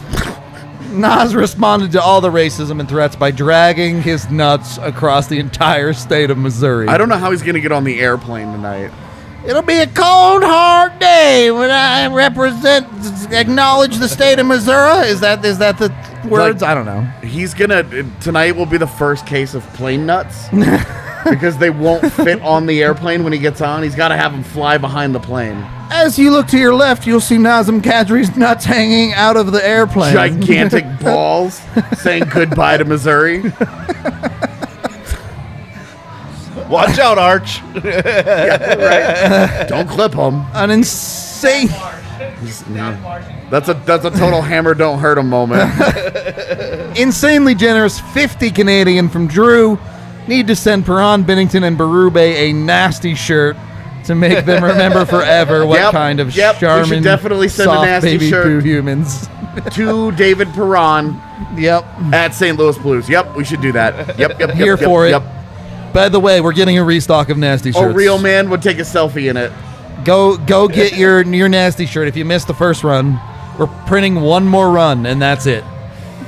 Nas responded to all the racism and threats by dragging his nuts across the entire state of Missouri. I don't know how he's going to get on the airplane tonight. It'll be a cold, hard day when I acknowledge the state of Missouri. Is that the words? I don't know. He's tonight will be the first case of plane nuts because they won't fit on the airplane when he gets on. He's got to have them fly behind the plane. As you look to your left, you'll see Nazem Kadri's nuts hanging out of the airplane. Gigantic balls saying goodbye to Missouri. Watch out, Arch. Right. Don't clip them. An insane... That's a total hammer don't hurt him moment. Insanely generous 50 Canadian from Drew. Need to send Perron, Binnington, and Berube a nasty shirt to make them remember forever what kind of charming, we should definitely send a soft nasty baby shirt poo humans. to David Perron. Yep. At St. Louis Blues. Yep, we should do that. Yep. Here for it. By the way, we're getting a restock of nasty shirts. A real man would take a selfie in it. Go get your nasty shirt. If you missed the first run, we're printing one more run, and that's it.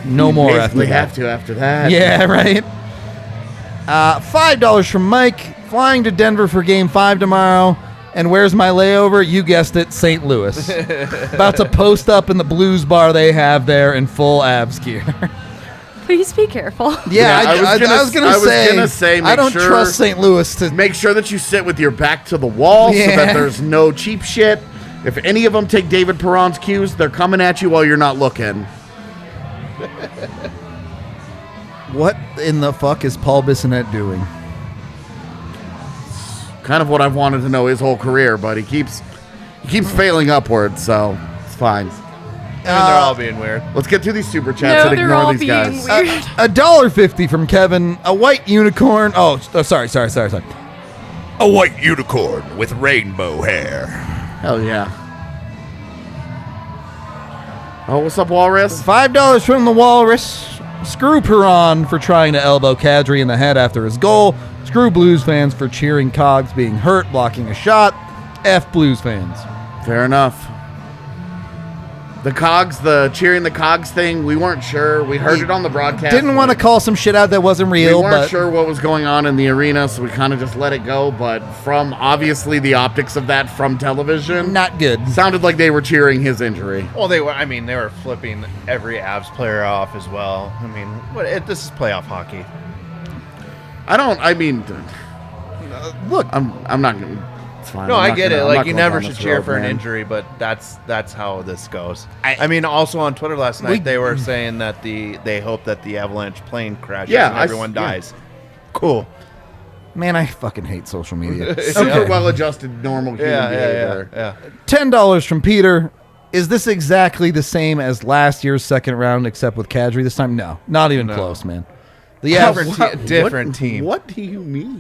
No more after We that. have to after that. Yeah, right. $5 from Mike. Flying to Denver for Game 5 tomorrow. And where's my layover? You guessed it, St. Louis. About to post up in the Blues bar they have there in full Avs gear. Please be careful. Yeah, I was gonna say I don't trust St. Louis to make sure that you sit with your back to the wall so that there's no cheap shit. If any of them take David Perron's cues, they're coming at you while you're not looking. What in the fuck is Paul Bissonnette doing? Kind of what I've wanted to know his whole career, but he keeps failing upwards, so it's fine. They're all being weird. Let's get through these super chats and they're all ignore these guys. being weird. $1.50 from Kevin. A white unicorn. Oh, sorry. A white unicorn with rainbow hair. Hell yeah. Oh, what's up, Walrus? $5 from the Walrus. Screw Perron for trying to elbow Kadri in the head after his goal. Screw Blues fans for cheering Cogs being hurt, blocking a shot. F Blues fans. Fair enough. The cheering the Cogs thing, we weren't sure. We heard it on the broadcast. Didn't want to call some shit out that wasn't real. We weren't sure what was going on in the arena, so we kind of just let it go. But from obviously the optics of that from television, not good. Sounded like they were cheering his injury. Well, they were. I mean, they were flipping every Avs player off as well. I mean, this is playoff hockey. Look, I'm not going to. It's fine. No, I get it. Like, you never should cheer for an man. injury, but that's how this goes. I mean, also on Twitter last night, they were saying that they hope that the Avalanche plane crashes and everyone dies. Cool. Man, I fucking hate social media. Super well-adjusted, normal human behavior. Yeah. $10 from Peter. Is this exactly the same as last year's second round, except with Kadri this time? No, not even close, man. The different team. What do you mean?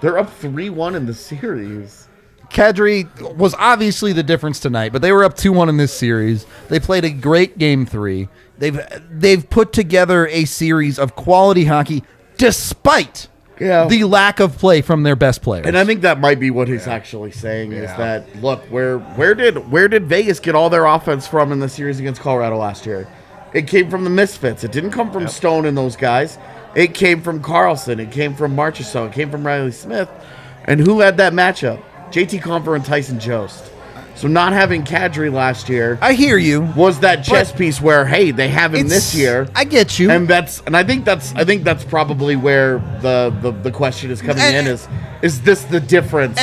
They're up 3-1 in the series. Kadri was obviously the difference tonight, but they were up 2-1 in this series. They played a great Game 3. They've put together a series of quality hockey despite the lack of play from their best players. And I think that might be what he's actually saying is that, look, where did Vegas get all their offense from in the series against Colorado last year? It came from the misfits. It didn't come from Stone and those guys. It came from Carlson. It came from Marchessault. It came from Riley Smith. And who had that matchup? JT Compher and Tyson Jost. So not having Kadri last year, I hear you, was that chess piece where, hey, they have him this year. I get you, and I think that's probably where the question is coming in is this the difference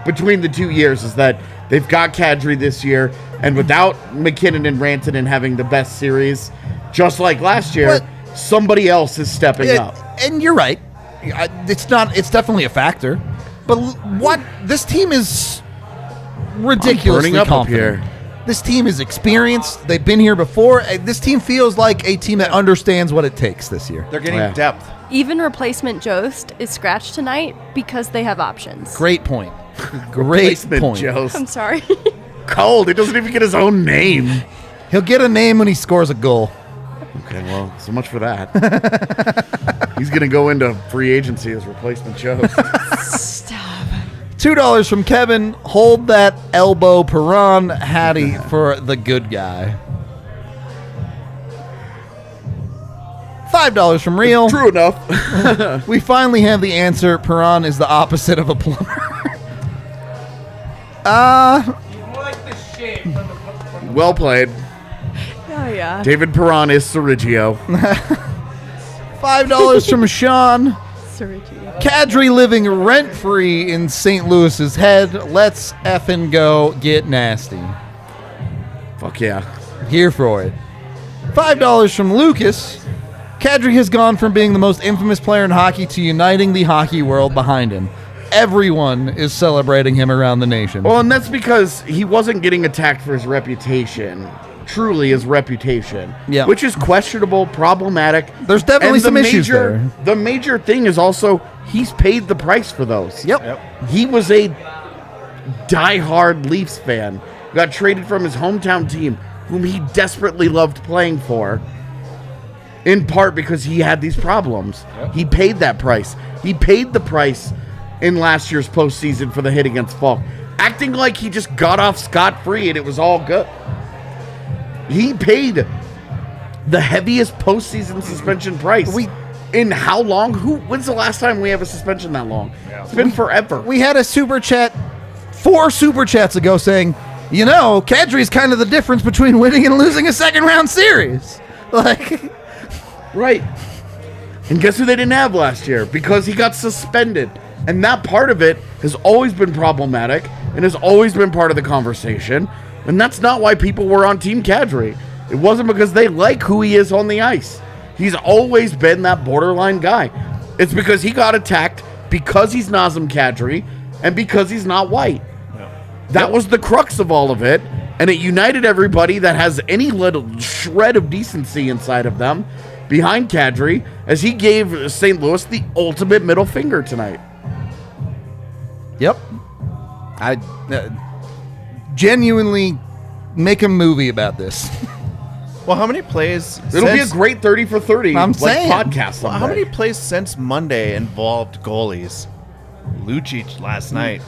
between the 2 years? Is that they've got Kadri this year, and without McKinnon and Rantanen having the best series, just like last year, somebody else is stepping up. And you're right. It's definitely a factor. But this team is ridiculously confident. This team is experienced. They've been here before. This team feels like a team that understands what it takes this year. They're getting depth. Even replacement Jost is scratched tonight because they have options. Great point. Great point. Jost. I'm sorry. Cold. He doesn't even get his own name. He'll get a name when he scores a goal. Okay, well, so much for that. He's going to go into free agency as replacement Jost. Stop. $2 from Kevin. Hold that elbow, Perron Hattie for the good guy. $5 from Real. True enough. We finally have the answer. Perron is the opposite of a plumber. More like the shape from the Well played. Oh, yeah. David Perron is Sergio. $5 from Sean. Sergio. Kadri living rent-free in St. Louis's head. Let's effing go get nasty. Fuck yeah. Here for it. $5 from Lucas. Kadri has gone from being the most infamous player in hockey to uniting the hockey world behind him. Everyone is celebrating him around the nation. Well, and that's because he wasn't getting attacked for his reputation. Truly his reputation. Yeah. Which is questionable, problematic. There's definitely And some issues there. The major thing is also he's paid the price for those. Yep. He was a diehard Leafs fan. Got traded from his hometown team, whom he desperately loved playing for. In part because he had these problems. Yep. He paid that price. He paid the price in last year's postseason for the hit against Falk. Acting like he just got off scot-free and it was all good. He paid the heaviest postseason suspension price. In how long? When's the last time we have a suspension that long? Yeah. It's been forever. We had a super chat 4 super chats ago saying, you know, Kadri's kind of the difference between winning and losing a second-round series. Like... Right. And guess who they didn't have last year? Because he got suspended. And that part of it has always been problematic and has always been part of the conversation. And that's not why people were on Team Kadri. It wasn't because they like who he is on the ice. He's always been that borderline guy. It's because he got attacked because he's Nazem Kadri and because he's not white. That was the crux of all of it. And it united everybody that has any little shred of decency inside of them behind Kadri as he gave St. Louis the ultimate middle finger tonight. Yep. I genuinely make a movie about this. Well, how many plays? It'll be a great 30 for 30 I'm saying. podcast. Well, how many plays since Monday involved goalies? Lucic last night.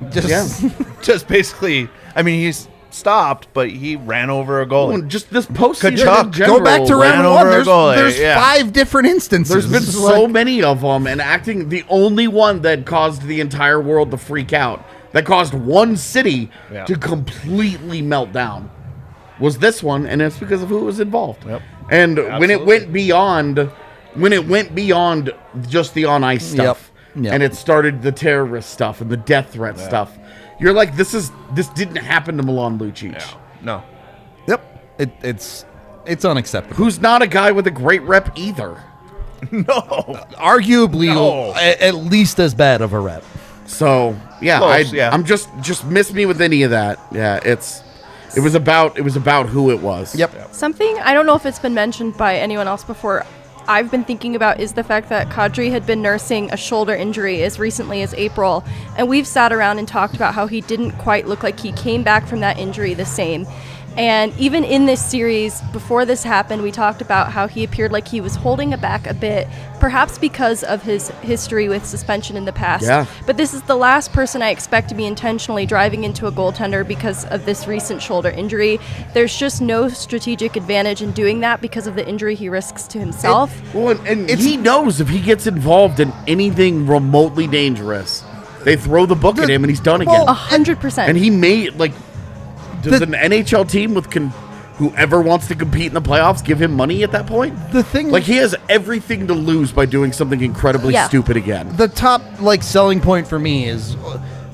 Just basically, I mean, he's stopped, but he ran over a goalie. Well, just this postseason Kachuk, in general. Go back to round one. There's Yeah. 5 different instances. There's been so many of them, and acting the only one that caused the entire world to freak out, that caused one city to completely melt down, was this one, and it's because of who was involved. Yep. And when it went beyond just the on ice stuff, and it started the terrorist stuff and the death threat stuff, you're like, this didn't happen to Milan Lucic. Yeah. No. Yep. It's unacceptable. Who's not a guy with a great rep either. No. Arguably at least as bad of a rep. So yeah, Close, I'm just miss me with any of that. Yeah, it was about who it was. Yep. Something, I don't know if it's been mentioned by anyone else before, I've been thinking about is the fact that Kadri had been nursing a shoulder injury as recently as April, and we've sat around and talked about how he didn't quite look like he came back from that injury the same. And even in this series, before this happened, we talked about how he appeared like he was holding it back a bit, perhaps because of his history with suspension in the past. Yeah. But this is the last person I expect to be intentionally driving into a goaltender because of this recent shoulder injury. There's just no strategic advantage in doing that because of the injury he risks to himself. And he knows if he gets involved in anything remotely dangerous, they throw the book at him and he's done again. 100%. And he may, like, does an NHL team with whoever wants to compete in the playoffs give him money at that point? The thing, like, he has everything to lose by doing something incredibly stupid again. The top selling point for me is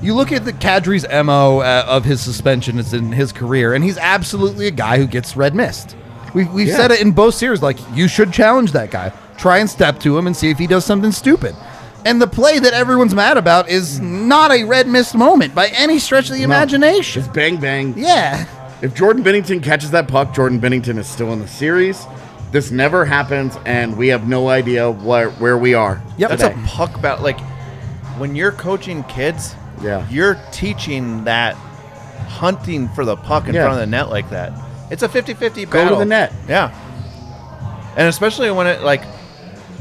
you look at the Kadri's MO of his suspension is in his career, and he's absolutely a guy who gets red mist. We've said it in both series, like, you should challenge that guy. Try and step to him and see if he does something stupid. And the play that everyone's mad about is not a red mist moment by any stretch of the imagination. Just bang, bang. Yeah. If Jordan Binnington catches that puck, Jordan Binnington is still in the series. This never happens, and we have no idea where we are. Yep. That's a puck battle. Like, when you're coaching kids, you're teaching that hunting for the puck in front of the net like that. It's a 50-50 battle. Go to the net. Yeah. And especially when it, like,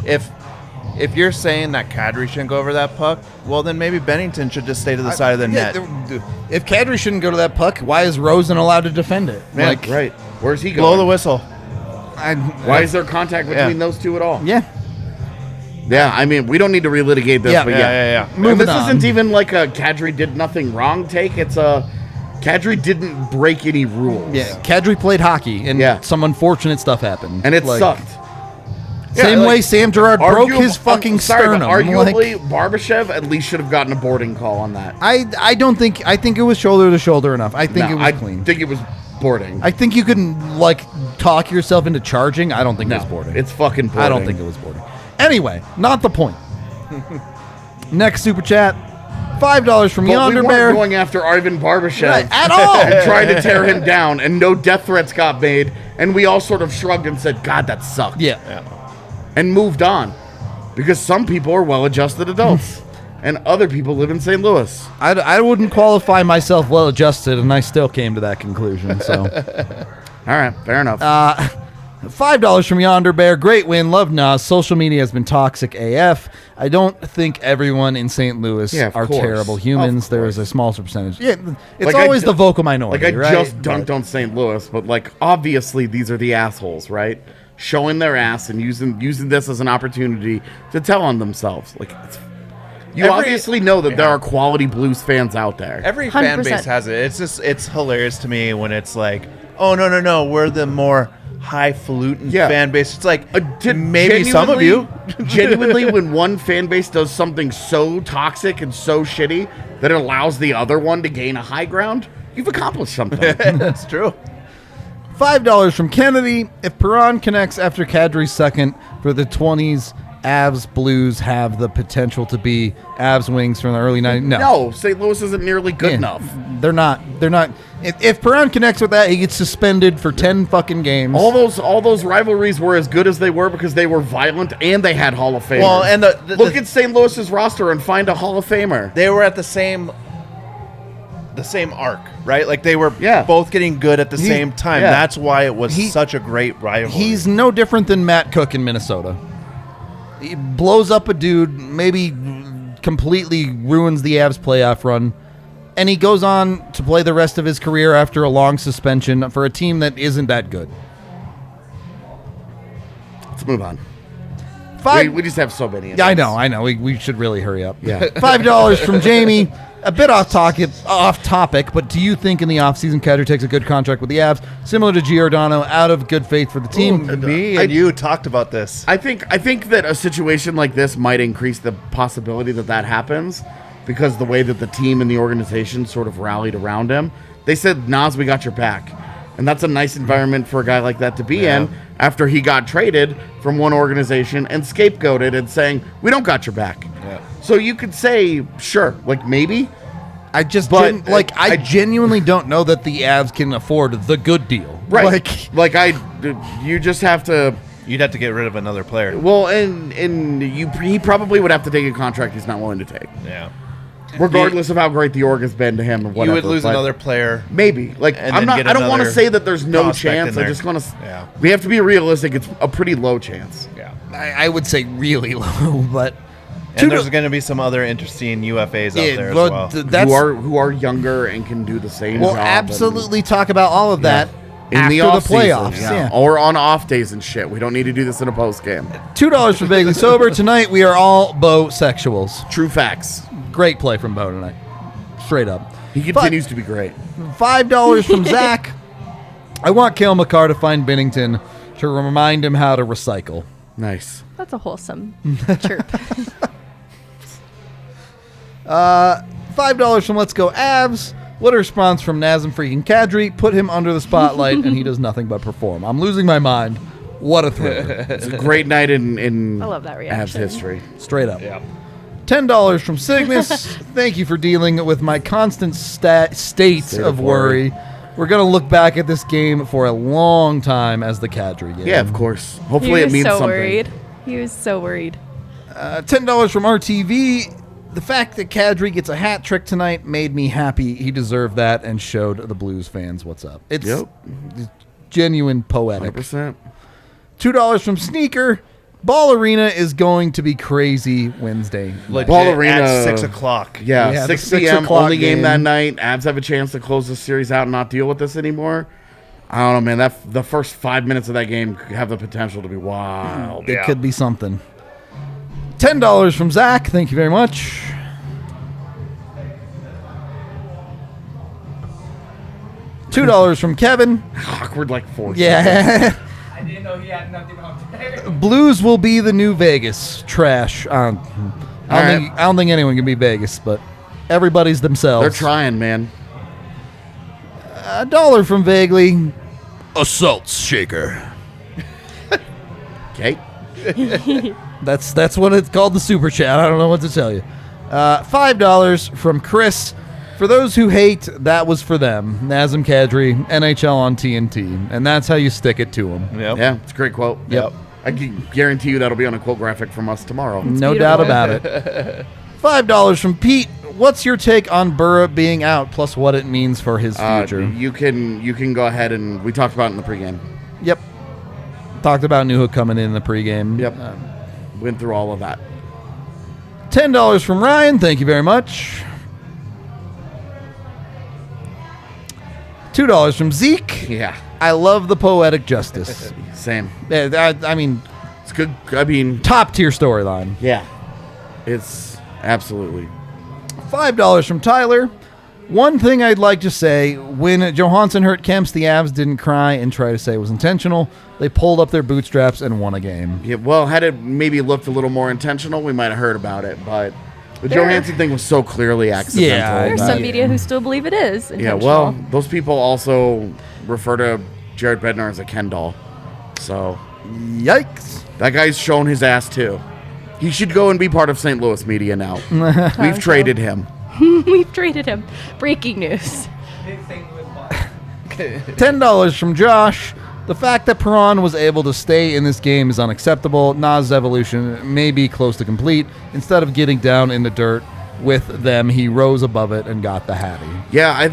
if you're saying that Kadri shouldn't go over that puck, well, then maybe Binnington should just stay to the side of the net. If Kadri shouldn't go to that puck, why is Rosen allowed to defend it? Yeah, like, right. Where's he going? Blow the whistle. Why is there contact between those two at all? Yeah. Yeah, I mean, we don't need to relitigate this, but yeah. This isn't even like a Kadri did nothing wrong take. It's Kadri didn't break any rules. Yeah, Kadri played hockey, and Yeah. some unfortunate stuff happened. And it sucked. Same Yeah, way Sam Girard broke his I'm fucking sorry, but sternum. arguably, Barbashev at least should have gotten a boarding call on that. I don't think, I think it was shoulder to shoulder enough. I think it was I clean. think it was boarding. I think you can, like, talk yourself into charging. I don't think it was No, boarding. it's fucking boarding. I don't think it was boarding. Anyway, not the point. Next super chat, $5 from But Yonder we Bear. weren't going after Ivan Barbashev Right, at all. and trying to tear him down, and no death threats got made, and we all sort of shrugged and said, God, that sucked. Yeah. And moved on. Because some people are well-adjusted adults, and other people live in St. Louis. I wouldn't qualify myself well adjusted, and I still came to that conclusion. So, All right, fair enough. $5 from Yonder Bear. Great win. Love Nas. Social media has been toxic AF. I don't think everyone in St. Louis Yeah, of are course. terrible humans. Of There is a small percentage. Yeah, it's Like, I always ju- the vocal minority. Like I right? just dunked on St. Louis, but like obviously these are the assholes, right? Showing their ass and using this as an opportunity to tell on themselves. Like you obviously know that there are quality Blues fans out there. Every fan 100%. base has it. It's hilarious to me when it's like, oh no, we're the more highfalutin Yeah. fan base. It's like Did- maybe some of you. genuinely, when one fan base does something so toxic and so shitty that it allows the other one to gain a high ground, you've accomplished something. That's true. $5 from Kennedy. If Perron connects after Kadri's second for the 20s, Avs Blues have the potential to be Avs Wings from the early 90s. No, St. Louis isn't nearly good Yeah, enough. They're not. If Perron connects with that, he gets suspended for 10 fucking games. All those rivalries were as good as they were because they were violent and they had Hall of Famers. Well, and look at St. Louis's roster and find a Hall of Famer. they were at the same arc, right? Like they were both getting good at the same time. yeah. That's why it was such a great rivalry. He's no different than Matt Cook in Minnesota. He blows up a dude, maybe completely ruins the Avs playoff run, and he goes on to play the rest of his career after a long suspension for a team that isn't that good. Let's move on. We just have so many. Yeah, I know. We should really hurry up. Yeah. $5 from Jamie. A bit off topic, but do you think in the offseason Kadri takes a good contract with the Avs, similar to Giordano, out of good faith for the team? Me and you talked about this. I think that a situation like this might increase the possibility that happens because the way that the team and the organization sort of rallied around him. They said, Nas, we got your back. And that's a nice environment for a guy like that to be in after he got traded from one organization and scapegoated and saying, we don't got your back. Yeah. So you could say, sure, like maybe. I just But, I genuinely don't know that the Avs can afford the good deal. Right. You just have to. You'd have to get rid of another player. Well, and he probably would have to take a contract he's not willing to take. Yeah. Regardless of how great the org has been to him or whatever. You would lose but another player. Maybe. Like and I'm then not get I don't want to another say that there's no prospect chance. in I there. just want to Yeah. we have to be realistic. It's a pretty low chance. Yeah. I would say really low, but And there's going to be some other interesting UFAs out there as well. That's Who are younger and can do the same we'll job. absolutely talk about all of that in after the the off playoffs. season, Yeah. or on off days and shit. We don't need to do this in a post game. $2 for Vaguely Sober. Tonight we are all Bo-sexuals. True facts. Great play from Bo tonight. Straight up. He continues to be great. $5 from Zach. I want Cale Makar to find Binnington to remind him how to recycle. Nice. That's a wholesome chirp. $5 from Let's Go Avs. What a response from Nazem freaking Kadri. Put him under the spotlight and he does nothing but perform. I'm losing my mind. What a thriller. It's a great night in I love that Avs reaction. history. Straight up. Yeah. $10 from Cygnus. Thank you for dealing with my constant state of worry. We're going to look back at this game for a long time as the Kadri game. Yeah, of course. He Hopefully it was means so something. worried. He was so worried. $10 from RTV. The fact that Kadri gets a hat trick tonight made me happy. He deserved that and showed the Blues fans what's up. It's genuine poetic. 100%. $2 from Sneaker. Ball Arena is going to be crazy Wednesday. Legit, Ball Arena at 6 o'clock. Yeah, Yeah, the 6 6 p.m. o'clock only game that game. night. Avs have a chance to close the series out and not deal with this anymore. I don't know, man. The first 5 minutes of that game have the potential to be wild. It could be something. $10 from Zach. Thank you very much. $2 from Kevin. Awkward like 4 seconds. Yeah. I didn't know he had nothing on there. Blues will be the new Vegas. Trash. I don't think anyone can be Vegas, but everybody's themselves. They're trying, man. $1 from Vaguely. A salt shaker. Okay. That's what it's called, the super chat. I don't know what to tell you. $5 from Chris. For those who hate, that was for them. Nazem Kadri, NHL on TNT. And that's how you stick it to them. Yep. Yeah, it's a great quote. Yep. I can guarantee you that'll be on a quote graphic from us tomorrow. No beautiful. doubt about it. $5 from Pete. What's your take on Burra being out, plus what it means for his future? You can go ahead and we talked about it in the pregame. Yep. Talked about Newhook coming in the pregame. Yep. Went through all of that. $10 from Ryan. Thank you very much. $2 from Zeke. Yeah. I love the poetic justice. Same. I mean, It's good. I mean, top tier storyline. yeah. It's absolutely. $5 from Tyler. One thing I'd like to say, when Johansson hurt Kemps, the Avs didn't cry and try to say it was intentional. They pulled up their bootstraps and won a game. Yeah, well, had it maybe looked a little more intentional, we might have heard about it. But the Johansson thing was so clearly accidental. Yeah, There's that- some media who still believe it is Yeah, intentional. well, those people also refer to Jared Bednar as a Ken doll. So Yikes. that guy's shown his ass too. He should go and be part of St. Louis media now. We've traded him. We've traded him. Breaking news. Big thing with Bob. $10 from Josh. The fact that Perron was able to stay in this game is unacceptable. Nas' evolution may be close to complete. Instead of getting down in the dirt with them, he rose above it and got the Hattie. Yeah, I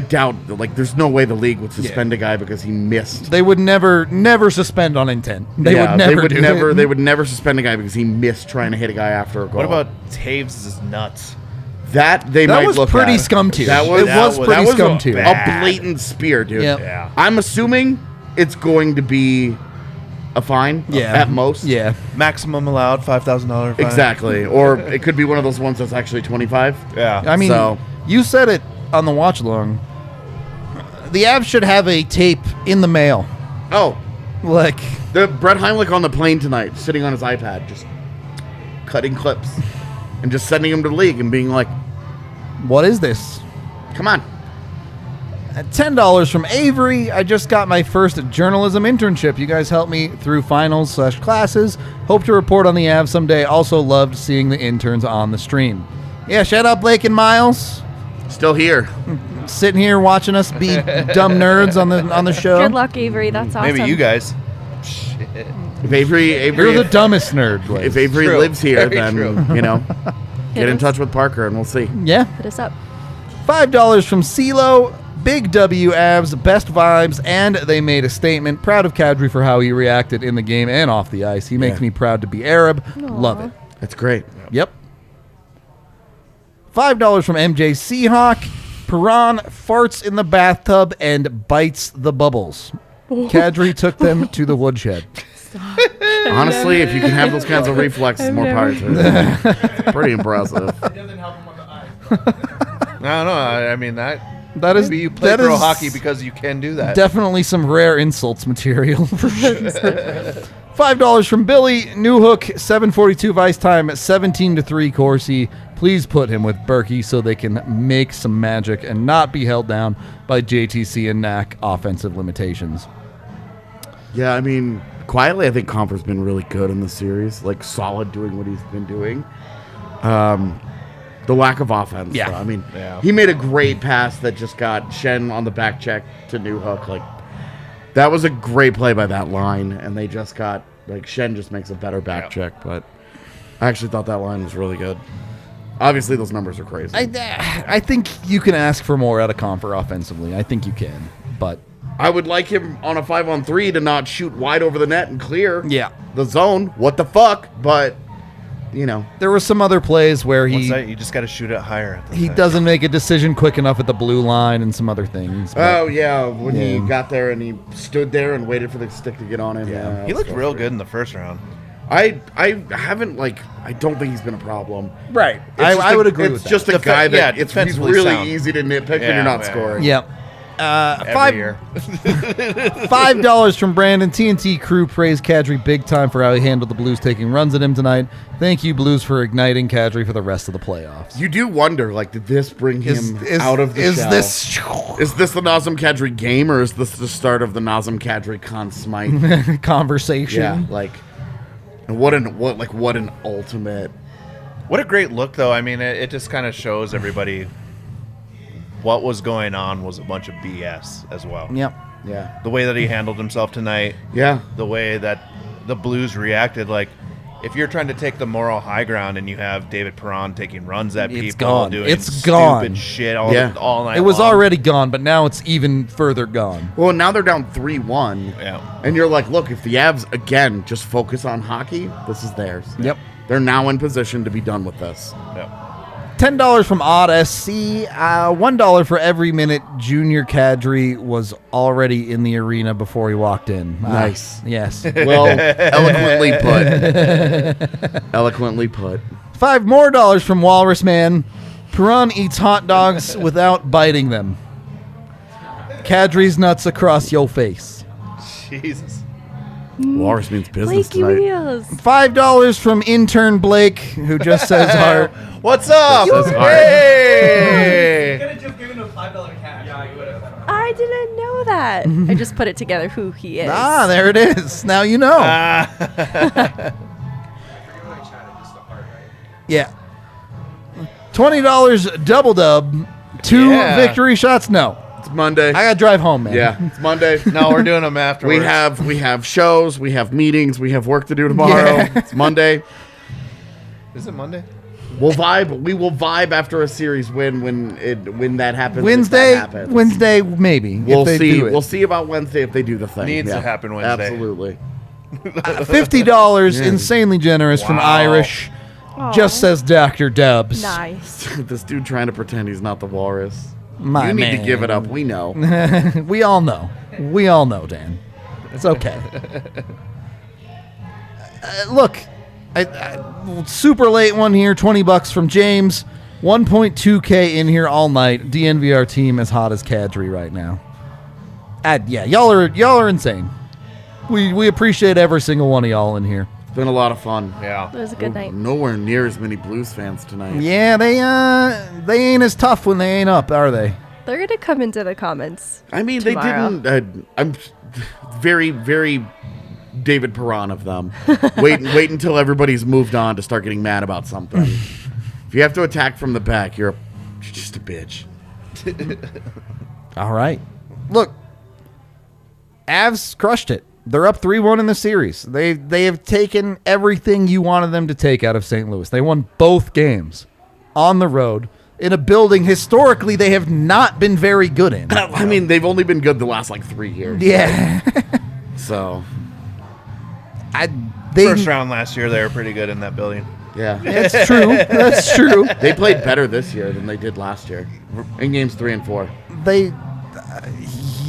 doubt, like, there's no way the league would suspend a guy because he missed. They would never suspend on intent. They would never. They would never suspend a guy because he missed trying to hit a guy after a goal. What about Taves' nuts? that? They That might was look pretty at. scum tier. That was It was pretty that was scum tier. A blatant spear, dude. Yep. Yeah. I'm assuming it's going to be a fine. Yeah. At most. Yeah. Maximum allowed $5,000 fine. Exactly. Or it could be one of those ones that's actually 25. Yeah. I mean, So- you said it on the watch along. The Avs should have a tape in the mail. Oh, Like, the Brett Heimlich on the plane tonight, sitting on his iPad, just cutting clips and just sending them to the league and being like, what is this? come on. $10 from Avery. I just got my first journalism internship. You guys helped me through finals/classes. Hope to report on the Avs someday. Also loved seeing the interns on the stream. Yeah, shout out Blake and Miles. Still here. Sitting here watching us be dumb nerds on the show. Good luck, Avery. That's awesome. Maybe you guys. If Avery You're the dumbest nerd, Blake. if Avery True. lives here, Very then, true. you know, get in us. touch with Parker and we'll see. Yeah. Hit us up. $5 from CeeLo. Big W Avs, best vibes, and they made a statement. Proud of Kadri for how he reacted in the game and off the ice. He makes Yeah. me proud to be Arab. Love it. That's great. Yep. $5 from MJ Seahawk. Perron farts in the bathtub and bites the bubbles. Kadri took them to the woodshed. Honestly, if you can have those kinds of reflexes, more power to it. It's pretty impressive. It doesn't help him on the eyes. I don't know. I mean, that That is maybe you play that pro is hockey because you can do that. definitely some rare insults material. For sure. $5 from Billy Newhook. 7:42 of ice time. 17-3 Corsi. Please put him with Berkey so they can make some magic and not be held down by JTC and Knack offensive limitations. Yeah, I mean, quietly, I think Comper's been really good in the series. Like, solid doing what he's been doing. The lack of offense. Yeah. though. I mean, Yeah. he made a great pass that just got Shen on the back check to Newhook. Like, that was a great play by that line, and they just got, like, Shen just makes a better back check, but I actually thought that line was really good. Obviously, those numbers are crazy. I think you can ask for more out of Comfer offensively. I think you can, but I would like him on a 5-on-3 to not shoot wide over the net and clear yeah, the zone. What the fuck? But, you know. there were some other plays where What's he that? You just got to shoot it higher. At the he time. doesn't make a decision quick enough at the blue line and some other things. but- Oh, yeah, when he Yeah. got there and he stood there and waited for the stick to get on him. Yeah, He looked real good in the first round. I haven't, like, I don't think he's been a problem. right. It's just I a- would agree with it's that. just a Defe- guy yeah, that he's defensively really sound. easy to nitpick when Yeah, you're not yeah. scoring. Yep. Every year. $5 from Brandon. TNT crew praised Kadri big time for how he handled the Blues taking runs at him tonight. Thank you, Blues, for igniting Kadri for the rest of the playoffs. You do wonder, like, did this bring him out of the shell? Is this the Nazem Kadri game, or is this the start of the Nazem Kadri Conn Smythe conversation? Yeah, like, what an ultimate. What a great look, though. I mean, it just kind of shows everybody what was going on was a bunch of BS as well. Yep. Yeah. The way that he handled himself tonight. Yeah. The way that the Blues reacted. Like, if you're trying to take the moral high ground and you have David Perron taking runs at It's people, gone. doing It's stupid gone. shit all night It was long. already gone, but now it's even further gone. Well, now they're down 3-1. Yeah. And you're like, look, if the Avs, again, just focus on hockey, this is theirs. Yep. They're now in position to be done with this. Yeah. $10 from Odd SC. $1 for every minute Junior Kadri was already in the arena before he walked in. Nice. Yes. Well, eloquently put. Eloquently put. $5 more from Walrus Man. Perron eats hot dogs without biting them. Kadri's nuts across your face. Jesus. Walrus means business Blakey tonight. Wheels. $5 from intern Blake, who just says heart. What's up? This is hard. You Hey! could have just given him $5 cash. Yeah, you would have. I didn't know that. I just put it together who he is. Ah, there it is. Now you know. Yeah. $20 double dub. 2 Yeah. victory shots? No. It's Monday. I got to drive home, man. Yeah, it's Monday. No, we're doing them afterwards. We have shows, we have meetings, we have work to do tomorrow. Yeah. It's Monday. Is it Monday? We'll vibe. We will vibe after a series win when that happens. if Wednesday, that happens. Wednesday, maybe. We'll if they see. do it. We'll see about Wednesday if they do the thing. Needs to happen Wednesday. Absolutely. $50, insanely generous from Wow. Irish. Aw. Just says Dr. Dubs. Nice. This dude trying to pretend he's not the walrus. My you need man. to give it up. We know. We all know. We all know, Dan. It's okay. Look, super late one here. $20 from James. 1.2K in here all night. DNVR team as hot as Kadri right now. Yeah, y'all are insane. We appreciate every single one of y'all in here. It's been a lot of fun. Yeah. It was a good night. Nowhere near as many Blues fans tonight. Yeah, they ain't as tough when they ain't up, are they? They're going to come into the comments. I mean, tomorrow. they didn't. I'm very, very David Perron of them. Wait until everybody's moved on to start getting mad about something. If you have to attack from the back, you're just a bitch. All right. Look, Avs crushed it. They're up 3-1 in the series. They have taken everything you wanted them to take out of St. Louis. They won both games on the road in a building historically they have not been very good in. I mean, they've only been good the last 3 years. Yeah. So, First round last year, they were pretty good in that building. yeah. That's true. That's true. They played better this year than they did last year in games 3 and 4. They,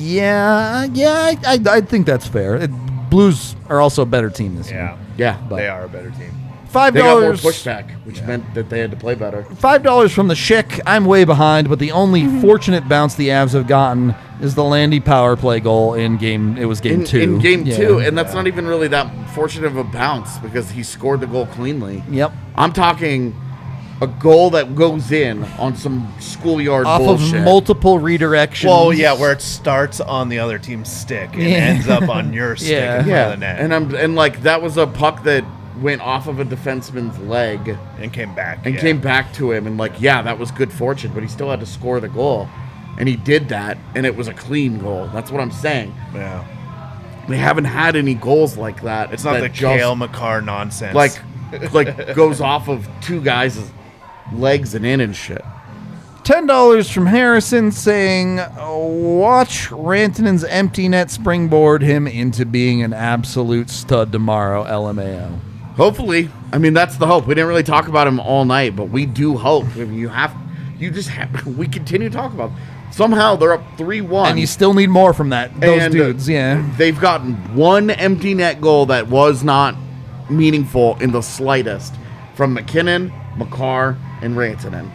I think that's fair. Blues are also a better team this year. Yeah. Yeah. They are a better team. $5. They got more pushback, which meant that they had to play better. $5 from the Schick. I'm way behind, but the only fortunate bounce the Avs have gotten is the Landy power play goal in game. It was game 2. In game Yeah. 2, and that's not even really that fortunate of a bounce because he scored the goal cleanly. Yep. I'm talking a goal that goes in on some schoolyard Off bullshit. of multiple redirections. Well, yeah, where it starts on the other team's stick and ends up on your stick Yeah. in front yeah, of the net and like that was a puck that went off of a defenseman's leg and came back. and came back to him, and that was good fortune, but he still had to score the goal, and he did that, and it was a clean goal. That's what I'm saying. Yeah. They haven't had any goals like that. It's not that the just, Cale Makar nonsense. like goes off of 2 guys' legs and in and shit. $10 from Harrison saying, watch Rantanen's empty net springboard him into being an absolute stud tomorrow, LMAO. Hopefully. I mean, that's the hope. We didn't really talk about him all night, but we do hope. I mean, we continue to talk about them. Somehow they're up 3-1. And you still need more from those And, dudes, yeah. They've gotten one empty net goal that was not meaningful in the slightest from McKinnon, Makar, and Rantanen.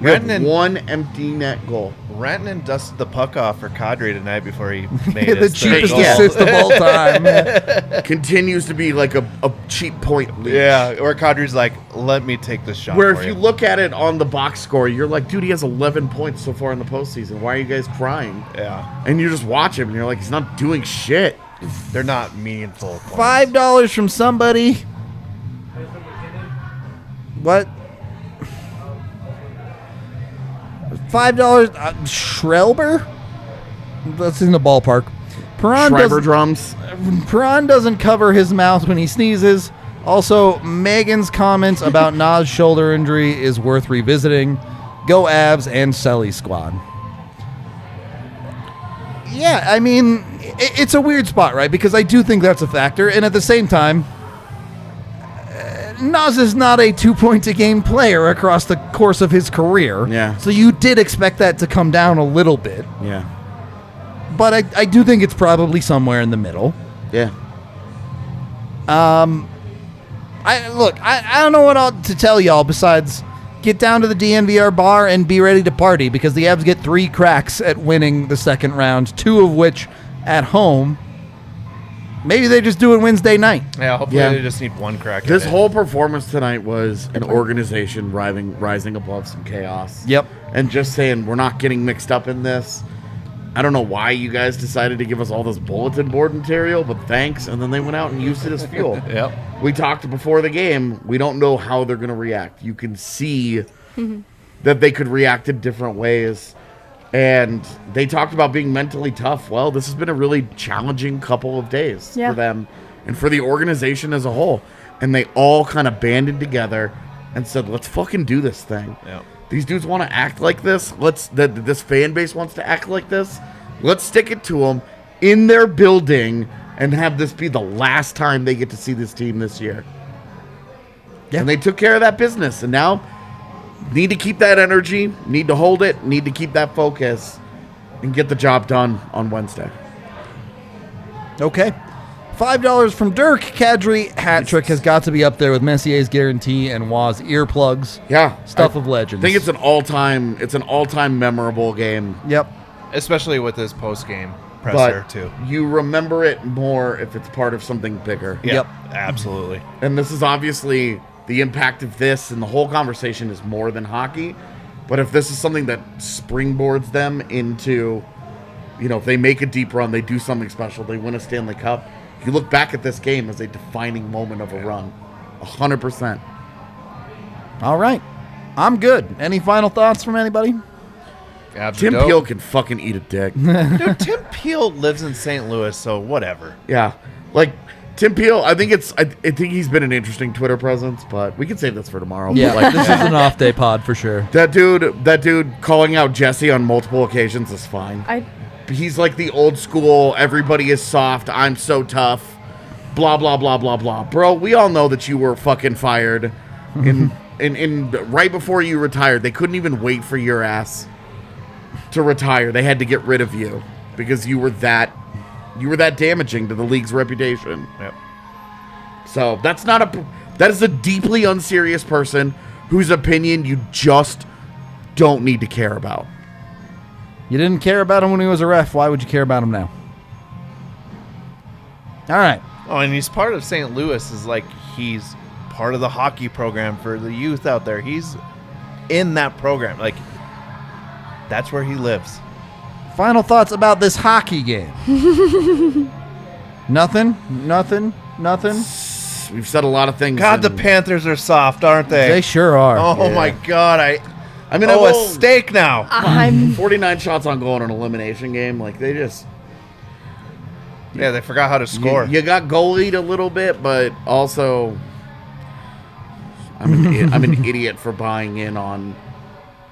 You have Rantanen- one empty net goal. Rantanen dusted the puck off for Kadri tonight before he made The his third cheapest goal. assist of all time. Continues to be like a cheap point lead. Yeah, or Kadri's like, let me take this shot. Where for if you look at it on the box score, you're like, dude, he has 11 points so far in the postseason. Why are you guys crying? Yeah, And you just watch him, and you're like, he's not doing shit. they're not meaningful. Points. $5 from somebody. What? $5. Schrelber? That's in the ballpark. Schreiber drums. Perron doesn't cover his mouth when he sneezes. Also, Meghan's comments about Nas' shoulder injury is worth revisiting. Go Avs and Selly squad. Yeah, I mean, it's a weird spot, right? Because I do think that's a factor. And at the same time, Nas is not a 2-point-a-game player across the course of his career. Yeah. So you did expect that to come down a little bit. Yeah. But I do think it's probably somewhere in the middle. Yeah. I don't know what to tell y'all besides get down to the DNVR bar and be ready to party because the Avs get 3 cracks at winning the second round, 2 of which at home. Maybe they just do it Wednesday night. Yeah, hopefully Yeah. they just need one crack. This at it. whole performance tonight was an organization rising above some chaos. Yep. And just saying, we're not getting mixed up in this. I don't know why you guys decided to give us all this bulletin board material, but thanks. And then they went out and used it as fuel. Yep. We talked before the game. We don't know how they're going to react. You can see that they could react in different ways. And they talked about being mentally tough. Well, this has been a really challenging couple of days Yeah. for them and for the organization as a whole. And they all kind of banded together and said, let's fucking do this thing. Yep. These dudes want to act like this. This fan base wants to act like this. Let's stick it to them in their building and have this be the last time they get to see this team this year. Yeah. And they took care of that business. And now need to keep that energy, need to hold it, need to keep that focus, and get the job done on Wednesday. Okay. $5 from Dirk. Kadri hat trick has got to be up there with Messier's guarantee and Waz earplugs. Yeah. Stuff of legends. I think it's an all-time memorable game. Yep. Especially with this post-game presser, But too. you remember it more if it's part of something bigger. Yeah, Yep. absolutely. And this is obviously the impact of this, and the whole conversation is more than hockey. But if this is something that springboards them into, if they make a deep run, they do something special, they win a Stanley Cup, you look back at this game as a defining moment of a run. 100%. All right. I'm good. Any final thoughts from anybody? Avs are Tim dope. Peel can fucking eat a dick. Dude, Tim Peel lives in St. Louis, so whatever. Yeah. Like, Tim Peel, I think he's been an interesting Twitter presence, but we can save this for tomorrow. Yeah, Like, this is an off day pod for sure. that dude calling out Jesse on multiple occasions is fine. He's like the old school, everybody is soft, I'm so tough, blah, blah, blah, blah, blah. Bro, we all know that you were fucking fired in right before you retired. They couldn't even wait for your ass to retire. They had to get rid of you because you were that damaging to the league's reputation. Yep. So that is a deeply unserious person whose opinion you just don't need to care about. You didn't care about him when he was a ref. Why would you care about him now? All right. Oh, and he's part of St. Louis. Is like he's part of the hockey program for the youth out there. He's in that program. Like, that's where he lives. Final thoughts about this hockey game. Nothing. We've said a lot of things. God, the and- Panthers are soft, aren't they? They sure are. Oh Yeah. my God! I mean, a steak now. I'm 49 shots on goal in an elimination game. Like, they just... Yeah, they forgot how to score. You got goalied a little bit, but also... I'm an idiot for buying in on...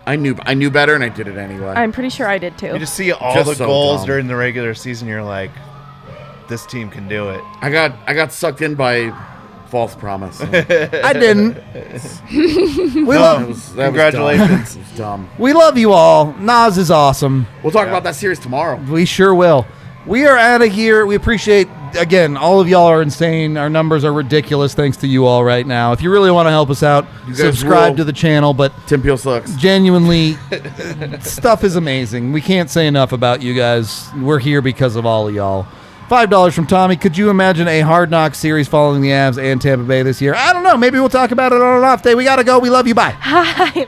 I knew better, and I did it anyway. I'm pretty sure I did too. You just see all Just the so goals dumb. during the regular season. You're like, this team can do it. I got sucked in by false promise. I didn't. Congratulations. It was dumb. We love you all. Nas is awesome. We'll talk about that series tomorrow. We sure will. We are out of here. We appreciate again, all of y'all are insane. Our numbers are ridiculous thanks to you all right now. If you really want to help us out, guys subscribe rule. to the channel. But Tim Peel sucks. genuinely, stuff is amazing. We can't say enough about you guys. We're here because of all of y'all. $5 from Tommy. Could you imagine a Hard Knocks series following the Avs and Tampa Bay this year? I don't know. Maybe we'll talk about it on an off day. We got to go. We love you. Bye. Hi.